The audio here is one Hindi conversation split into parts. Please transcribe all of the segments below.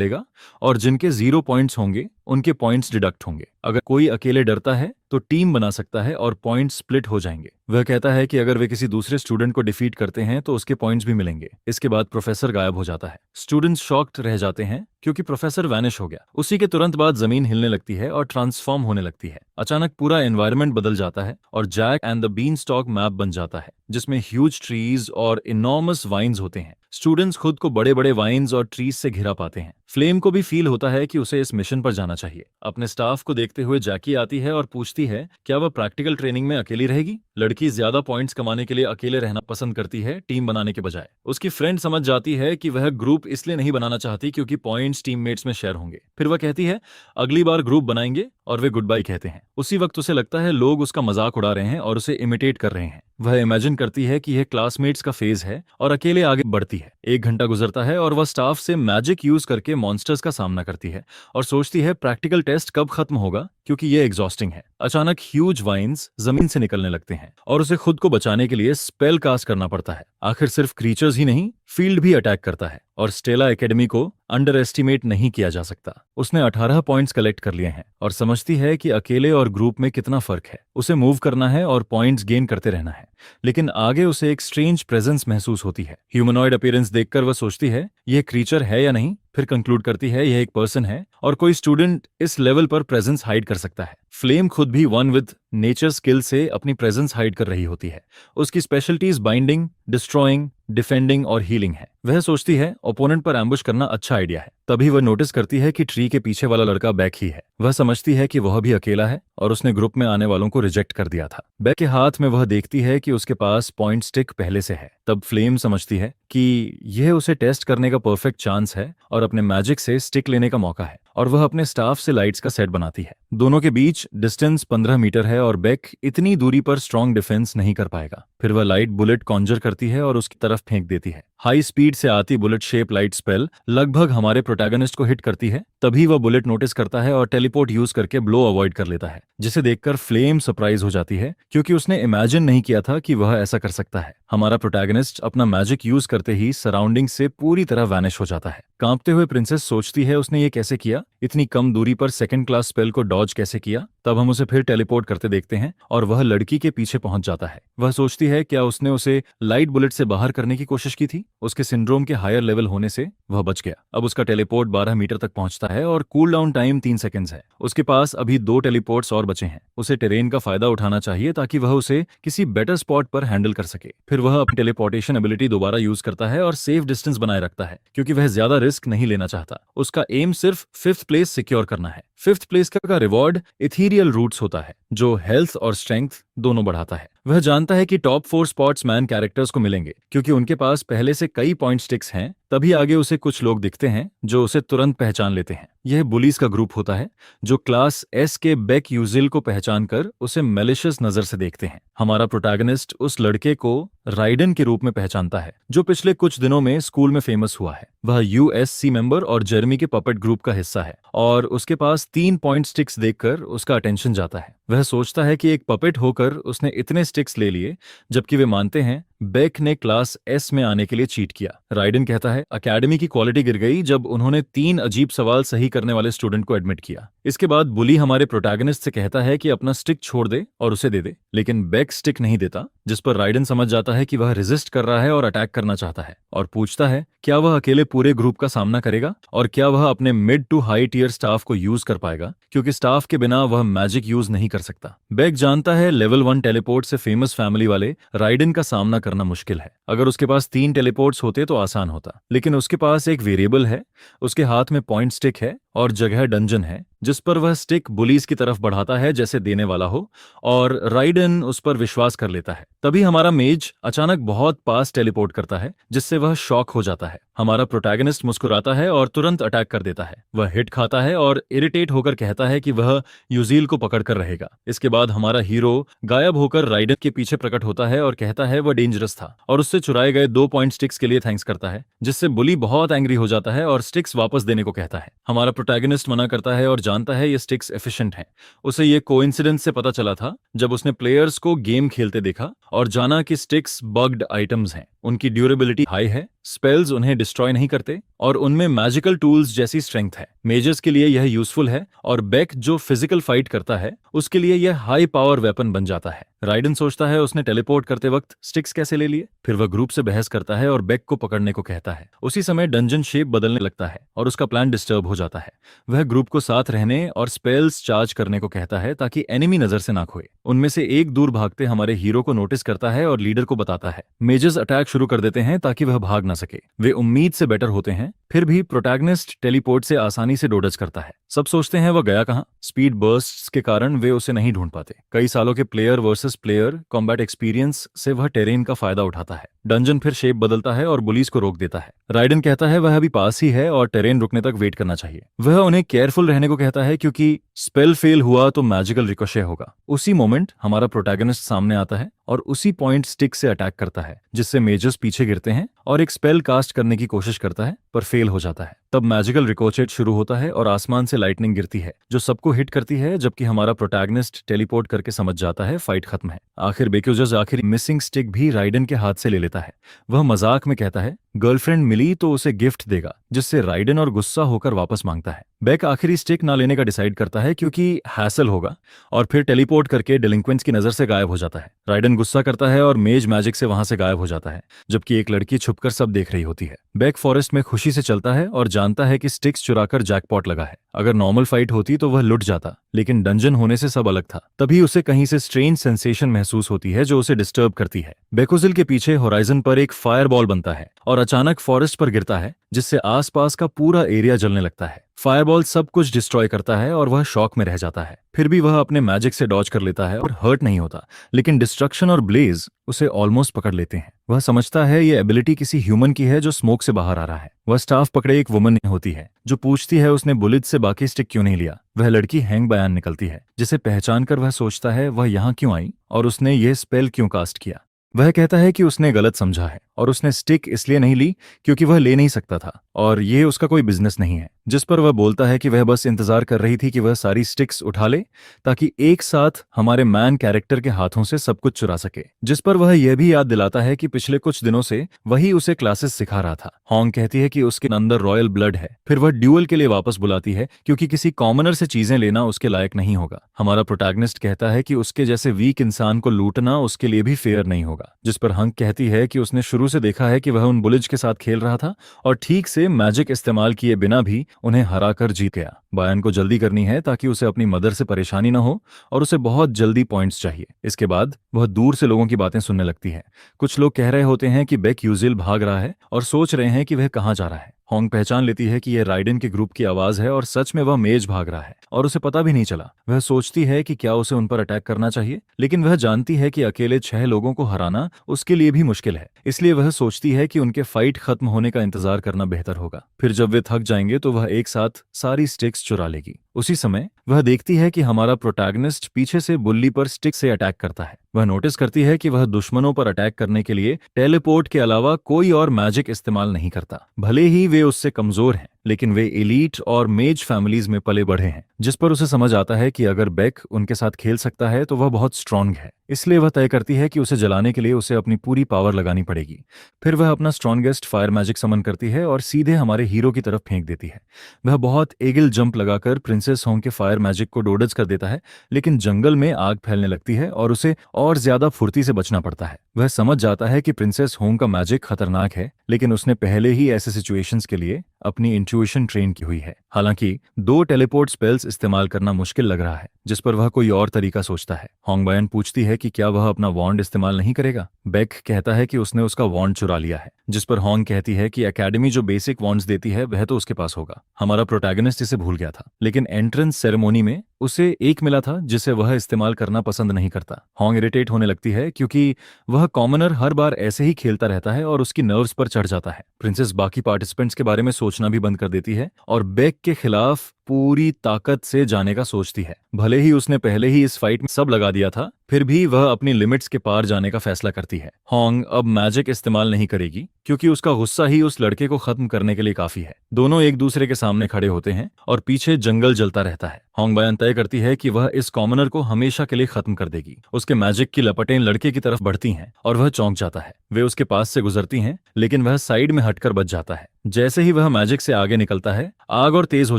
लेगा और जिनके 0 पॉइंट्स होंगे उनके पॉइंट्स डिडक्ट होंगे। अगर कोई अकेले डरता है तो टीम बना सकता है और पॉइंट्स स्प्लिट हो जाएंगे। वह कहता है कि अगर वे किसी दूसरे स्टूडेंट को डिफीट करते हैं तो उसके पॉइंट्स भी मिलेंगे। इसके बाद प्रोफेसर गायब हो जाता है। स्टूडेंट्स शॉक्ड रह जाते हैं क्योंकि प्रोफेसर वैनिश हो गया। उसी के तुरंत बाद जमीन हिलने लगती है और ट्रांसफॉर्म होने लगती है। अचानक पूरा एनवायरनमेंट बदल जाता है और Jack and the beanstalk map बन जाता है जिसमें ह्यूज ट्रीज और इनॉर्मस वाइन्स होते हैं। स्टूडेंट्स खुद को बड़े बड़े वाइन्स और ट्रीज से घिरा पाते हैं। फ्लेम को भी फील होता है कि उसे इस मिशन पर जाना चाहिए। अपने स्टाफ को देखते हुए जैकी आती है और पूछती है क्या वह प्रैक्टिकल ट्रेनिंग में अकेली रहेगी। लड़की ज्यादा पॉइंट्स कमाने के लिए अकेले रहना पसंद करती है, टीम बनाने के बजाय। उसकी फ्रेंड समझ जाती है कि वह ग्रुप इसलिए नहीं बनाना चाहती क्योंकि पॉइंट्स टीममेट्स में शेयर होंगे। फिर वह कहती है अगली बार ग्रुप बनाएंगे और वे गुड बाय कहते हैं। उसी वक्त उसे लगता है लोग उसका मजाक उड़ा रहे हैं और उसे इमिटेट कर रहे हैं। वह इमेजिन करती है कि यह क्लासमेट्स का फेज है और अकेले आगे बढ़ती है। 1 घंटा गुजरता है और वह स्टाफ से मैजिक यूज करके मॉन्स्टर्स का सामना करती है और सोचती है प्रैक्टिकल टेस्ट कब खत्म होगा क्योंकि यह एग्जॉस्टिंग है। अचानक ह्यूज वाइन्स जमीन से निकलने लगते हैं और उसे खुद को बचाने के लिए स्पेल कास्ट करना पड़ता है। आखिर सिर्फ क्रीचर्स ही नहीं, फील्ड भी अटैक करता है और स्टेला एकेडमी को अंडर एस्टिमेट नहीं किया जा सकता। उसने 18 पॉइंट्स कलेक्ट कर लिए हैं और समझती है कि अकेले और ग्रुप में कितना फर्क है। उसे मूव करना है और पॉइंट्स गेन करते रहना है, लेकिन आगे उसे एक स्ट्रेंज प्रेजेंस महसूस होती है। ह्यूमनॉइड अपीयरेंस देखकर वह सोचती है यह क्रीचर है या नहीं, फिर कंक्लूड करती है यह एक पर्सन है और कोई स्टूडेंट इस लेवल पर प्रेजेंस हाइड कर सकता है। फ्लेम खुद भी वन विद नेचर स्किल से अपनी प्रेजेंस हाइड कर रही होती है। उसकी स्पेशलिटीज बाइंडिंग, डिस्ट्रॉइंग, डिफेंडिंग और हीलिंग है। वह सोचती है ओपोनेंट पर एम्बुश करना अच्छा आइडिया है। तभी वह नोटिस करती है कि ट्री के पीछे वाला लड़का बैक ही है। वह समझती है कि वह भी अकेला है और उसने ग्रुप में आने वालों को रिजेक्ट कर दिया था। बैक के हाथ में वह देखती है कि उसके पास पॉइंट स्टिक पहले से है। तब फ्लेम समझती है कि यह उसे टेस्ट करने का परफेक्ट चांस है और अपने मैजिक से स्टिक लेने का मौका है और वह अपने स्टाफ से लाइट्स का सेट बनाती है। दोनों के बीच डिस्टेंस 15 मीटर है और बैक इतनी दूरी पर स्ट्रॉन्ग डिफेंस नहीं कर पाएगा। फिर वह लाइट बुलेट कॉन्जर करती है और उसकी तरफ फेंक देती है। हाई स्पीड से आती बुलेट शेप लाइट स्पेल लगभग हमारे प्रोटैगनिस्ट को हिट करती है। तभी वह बुलेट नोटिस करता है और टेलीपोर्ट यूज करके ब्लो अवॉइड कर लेता है, जिसे देखकर फ्लेम सरप्राइज हो जाती है क्योंकि उसने इमेजिन नहीं किया था कि वह ऐसा कर सकता है। हमारा प्रोटैगनिस्ट अपना मैजिक यूज करते ही सराउंडिंग से पूरी तरह वैनिश हो जाता है। कांपते हुए प्रिंसेस सोचती है उसने ये कैसे किया, इतनी कम दूरी पर सेकंड क्लास स्पेल को डॉज कैसे किया। तब हम उसे फिर टेलीपोर्ट करते देखते हैं और वह लड़की के पीछे पहुंच जाता है। वह सोचती है क्या उसने उसे लाइट बुलेट से बाहर करने की कोशिश की थी। उसके सिंड्रोम के हायर लेवल होने से वह बच गया। अब उसका टेलीपोर्ट 12 मीटर तक पहुंचता है और कूल डाउन टाइम 3 सेकंड्स है। उसके पास अभी 2 टेलीपोर्ट्स और बचे हैं। उसे टेरेन का फायदा उठाना चाहिए ताकि वह उसे किसी बेटर स्पॉट पर हैंडल कर सके। फिर वह अपनी टेलीपोर्टेशन एबिलिटी दोबारा यूज करता है और सेफ डिस्टेंस बनाए रखता है क्योंकि वह ज्यादा रिस्क नहीं लेना चाहता। उसका एम सिर्फ 5th प्लेस सिक्योर करना है। 5th प्लेस का रिवॉर्ड इथीरियल रूट्स होता है जो हेल्थ और स्ट्रेंथ दोनों बढ़ाता है। वह जानता है कि टॉप 4 स्पोर्ट्समैन कैरेक्टर्स को मिलेंगे क्योंकि उनके पास पहले से कई पॉइंट स्टिक्स हैं। तभी आगे उसे कुछ लोग दिखते हैं जो उसे तुरंत पहचान लेते हैं। यह बुलीज का ग्रुप होता है जो क्लास एस के बेक यूजिल को पहचान कर उसे मेलिशियस नजर से देखते हैं। हमारा प्रोटैगनिस्ट उस लड़के को राइडन के रूप में पहचानता है जो पिछले कुछ दिनों में स्कूल में फेमस हुआ है। वह यूएससी मेंबर और जेरमी के पपेट ग्रुप का हिस्सा है और उसके पास 3 पॉइंट स्टिक्स देखकर उसका अटेंशन जाता है। वह सोचता है कि एक पपेट होकर उसने इतने स्टिक्स ले लिए, जबकि वे मानते हैं बेक ने क्लास एस में आने के लिए चीट किया। राइडन कहता है अकेडमी की क्वालिटी गिर गई जब उन्होंने 3 अजीब सवाल सही करने वाले स्टूडेंट को एडमिट किया। इसके बाद बुली हमारे प्रोटैगनिस्ट से कहता है कि अपना स्टिक छोड़ दे और उसे दे दे, लेकिन बेक स्टिक नहीं देता, जिस पर राइडन समझ जाता है कि वह रेजिस्ट कर रहा है और अटैक करना चाहता है और पूछता है क्या वह अकेले पूरे ग्रुप का सामना करेगा और क्या वह अपने mid to high tier staff को यूज कर पाएगा क्योंकि स्टाफ के बिना वह मैजिक यूज नहीं कर सकता। बेक जानता है लेवल 1 टेलीपोर्ट से फेमस फैमिली वाले राइडन का सामना करना मुश्किल है। अगर उसके पास 3 टेलीपोर्ट्स होते तो आसान होता, लेकिन उसके पास एक वेरिएबल है, उसके हाथ में पॉइंट स्टिक है और जगह डंजन है जिस पर वह स्टिक बुलीज की तरफ बढ़ाता है जैसे देने वाला हो और राइडन उस पर विश्वास कर लेता है। तभी हमारा मेज अचानक बहुत पास टेलीपोर्ट करता है जिससे वह शॉक हो जाता है। हमारा प्रोटैगनिस्ट मुस्कुराता है और तुरंत अटैक कर देता है। वह हिट खाता है और इरिटेट होकर कहता है कि वह यूजील को पकड़ कर रहेगा। इसके बाद हमारा हीरो गायब होकर राइडन के पीछे प्रकट होता है और कहता है वह डेंजरस था और उससे चुराए गए 2 पॉइंट स्टिक्स के लिए थैंक्स करता है, जिससे बुली बहुत एंग्री हो जाता है और स्टिक्स वापस देने को कहता है। हमारा प्रोटैगनिस्ट मना करता है और जानता है ये स्टिक्स एफिशिएंट हैं। उसे ये कोइंसिडेंस से पता चला था जब उसने प्लेयर्स को गेम खेलते देखा और जाना कि स्टिक्स बग्ड आइटम्स हैं। उनकी ड्यूरेबिलिटी हाई है स्पेल्स उन्हें डिस्ट्रॉय नहीं करते और उनमें मैजिकल टूल्स जैसी स्ट्रेंथ है। मेजर्स के लिए यह यूजफुल है और बेक जो फिजिकल फाइट करता है उसके लिए यह हाई पावर वेपन बन जाता है। राइडन सोचता है उसने टेलीपोर्ट करते वक्त स्टिक्स कैसे ले लिए। फिर वह ग्रुप से बहस करता है और बेक को पकड़ने को कहता है। उसी समय डंजन शेप बदलने लगता है और उसका प्लान डिस्टर्ब हो जाता है। वह ग्रुप को साथ रहने और स्पेल्स चार्ज करने को कहता है ताकि एनिमी नजर से ना खोए। उनमें से एक दूर भागते हमारे हीरो को नोटिस करता है और लीडर को बताता है। मेजर्स अटैक शुरू कर देते हैं ताकि वह भाग ना सके। वे उम्मीद से बेटर होते हैं, फिर भी प्रोटैगनिस्ट टेलीपोर्ट से आसानी से डोडज करता है। सब सोचते हैं वह गया कहां। स्पीड बर्स्ट्स के कारण वे उसे नहीं ढूंढ पाते। कई सालों के player versus player combat experience से वह टेरेन का फायदा उठाता है। डंजन फिर शेप बदलता है और बुलीज को रोक देता है। राइडन कहता है वह अभी पास ही है और टेरेन रुकने तक वेट करना चाहिए। वह उन्हें केयरफुल रहने को कहता है क्योंकि स्पेल फेल हुआ तो मैजिकल रिकोशे होगा। उसी मोमेंट हमारा प्रोटैगनिस्ट सामने आता है और उसी पॉइंट स्टिक से अटैक करता है, जिससे मेजर्स पीछे गिरते हैं और एक स्पेल कास्ट करने की कोशिश करता है पर फेल हो जाता है। तब मैजिकल रिकोचेट शुरू होता है और आसमान से लाइटनिंग गिरती है जो सबको हिट करती है, जबकि हमारा प्रोटैगनिस्ट टेलीपोर्ट करके समझ जाता है फाइट खत्म है। आखिर बेक्यूजर्स आखिर मिसिंग स्टिक भी राइडन के हाथ से ले लेता है। वह मजाक में कहता है गर्लफ्रेंड मिली तो उसे गिफ्ट देगा, जिससे राइडन और गुस्सा होकर वापस मांगता है। बेक आखिरी स्टिक ना लेने का डिसाइड करता है क्योंकि हैसल होगा और फिर टेलीपोर्ट करके डेलिंक्वेंट्स की नजर से गायब हो जाता है। राइडन गुस्सा करता है और मेज मैजिक से वहां से गायब हो जाता है, जबकि एक लड़की छुपकर सब देख रही होती है। बेक फॉरेस्ट में खुशी से चलता है और जानता है कि स्टिक्स चुराकर जैकपॉट लगा है। अगर नॉर्मल फाइट होती तो वह लुट जाता, लेकिन डंजन होने से सब अलग था। तभी उसे कहीं से स्ट्रेंज सेंसेशन महसूस होती है जो उसे डिस्टर्ब करती है। बेकोजिल के पीछे होराइजन पर एक फायरबॉल बनता है और अचानक फॉरेस्ट पर गिरता है, जिससे आसपास का पूरा एरिया जलने लगता है। फायरबॉल सब कुछ डिस्ट्रॉय करता है और वह शॉक में रह जाता है। फिर भी वह अपने मैजिक से डॉज कर लेता है और हर्ट नहीं होता, लेकिन डिस्ट्रक्शन और ब्लेज उसे ऑलमोस्ट पकड़ लेते हैं। वह समझता है ये एबिलिटी किसी ह्यूमन की है जो स्मोक से बाहर आ रहा है। वह स्टाफ पकड़े एक वुमन होती है जो पूछती है उसने बुलिज से बाकी स्टिक क्यों नहीं लिया। वह लड़की हैंग बयान निकलती है, जिसे पहचान कर वह सोचता है वह यहाँ क्यों आई और उसने ये स्पेल क्यों कास्ट किया। वह कहता है कि उसने गलत समझा है और उसने स्टिक इसलिए नहीं ली क्योंकि वह ले नहीं सकता था और ये उसका कोई बिजनेस नहीं है। जिस पर वह बोलता है कि वह बस इंतजार कर रही थी कि वह सारी स्टिक्स उठा ले ताकि एक साथ हमारे मैन कैरेक्टर के हाथों से सब कुछ चुरा सके। जिस पर वह यह भी याद दिलाता है कि पिछले कुछ दिनों से वही उसे क्लासेस सिखा रहा था। हॉन्ग कहती है कि उसके अंदर रॉयल ब्लड है। फिर वह ड्यूअल के लिए वापस बुलाती है क्योंकि किसी कॉमनर से चीजें लेना उसके लायक नहीं होगा। हमारा प्रोटैगनिस्ट कहता है कि उसके जैसे वीक इंसान को लूटना उसके लिए भी फेयर नहीं होगा। जिस पर हंक कहती है कि उसने शुरू से देखा है कि वह उन बुलिज के साथ खेल रहा था और ठीक से मैजिक इस्तेमाल किए बिना भी उन्हें हराकर जीत गया। बायन को जल्दी करनी है ताकि उसे अपनी मदर से परेशानी न हो और उसे बहुत जल्दी पॉइंट्स चाहिए। इसके बाद वह दूर से लोगों की बातें सुनने लगती है। कुछ लोग कह रहे होते हैं कि बेक यूजिल भाग रहा है और सोच रहे हैं कि वह कहाँ जा रहा है। हॉन्ग पहचान लेती है कि यह राइडन के ग्रुप की आवाज है और सच में वह मेज भाग रहा है और उसे पता भी नहीं चला। वह सोचती है कि क्या उसे उन पर अटैक करना चाहिए, लेकिन वह जानती है कि अकेले 6 लोगों को हराना उसके लिए भी मुश्किल है। इसलिए वह सोचती है कि उनके फाइट खत्म होने का इंतजार करना बेहतर होगा। फिर जब वे थक जाएंगे तो वह एक साथ सारी स्टिक्स चुरा लेगी। उसी समय वह देखती है कि हमारा प्रोटैगनिस्ट पीछे से बुल्ली पर स्टिक से अटैक करता है। वह नोटिस करती है कि वह दुश्मनों पर अटैक करने के लिए टेलीपोर्ट के अलावा कोई और मैजिक इस्तेमाल नहीं करता। भले ही वे उससे कमजोर हैं, लेकिन वे एलीट और मेज फैमिलीज में पले बढ़े हैं। जिस पर उसे समझ आता है कि अगर बेक उनके साथ खेल सकता है तो वह बहुत स्ट्रांग है। इसलिए वह तय करती है कि उसे जलाने के लिए उसे अपनी पूरी पावर लगानी पड़ेगी। फिर वह अपना स्ट्रॉन्गेस्ट फायर मैजिक समन करती है और सीधे हमारे हीरो की तरफ फेंक देती है। वह बहुत एगिल जंप लगाकर प्रिंसेस होंग के फायर मैजिक को डोडज कर देता है, लेकिन जंगल में आग फैलने लगती है और उसे और ज्यादा फुर्ती से बचना पड़ता है। वह समझ जाता है कि प्रिंसेस होंग का मैजिक खतरनाक है, लेकिन उसने पहले ही ऐसे सिचुएशंस के लिए अपनी इंट्यूशन ट्रेन की हुई है। हालांकि 2 टेलीपोर्ट स्पेल्स इस्तेमाल करना मुश्किल लग रहा है, जिस पर वह कोई और तरीका सोचता है। होंग बायन पूछती है कि क्या वह अपना वॉन्ड इस्तेमाल नहीं करेगा। बेक कहता है कि उसने उसका वॉन्ड चुरा लिया है, जिस पर होंग कहती है कि एकेडमी जो बेसिक वॉन्ड्स देती है वह तो उसके पास होगा। हमारा प्रोटैगनिस्ट इसे भूल गया था, लेकिन एंट्रेंस सेरेमोनी में उसे एक मिला था जिसे वह इस्तेमाल करना पसंद नहीं करता। होंग इरिटेट होने लगती है क्योंकि वह कॉमनर हर बार ऐसे ही खेलता रहता है और उसकी नर्व्स पर चढ़ जाता है। प्रिंसेस बाकी पार्टिसिपेंट्स के बारे में सोचना भी बंद कर देती है और बेक के खिलाफ पूरी ताकत से जाने का सोचती है। भले ही उसने पहले ही इस फाइट में सब लगा दिया था, फिर भी वह अपनी लिमिट्स के पार जाने का फैसला करती है। होंग अब मैजिक इस्तेमाल नहीं करेगी क्योंकि उसका गुस्सा ही उस लड़के को खत्म करने के लिए काफी है। दोनों एक दूसरे के सामने खड़े होते हैं और पीछे जंगल जलता रहता है। होंग बयान तय करती है कि वह इस कॉमनर को हमेशा के लिए खत्म कर देगी। उसके मैजिक की लपटें लड़के की तरफ बढ़ती हैं और वह चौंक जाता है। वे उसके पास से गुजरती हैं, लेकिन वह साइड में हटकर बच जाता है। जैसे ही वह मैजिक से आगे निकलता है, आग और तेज हो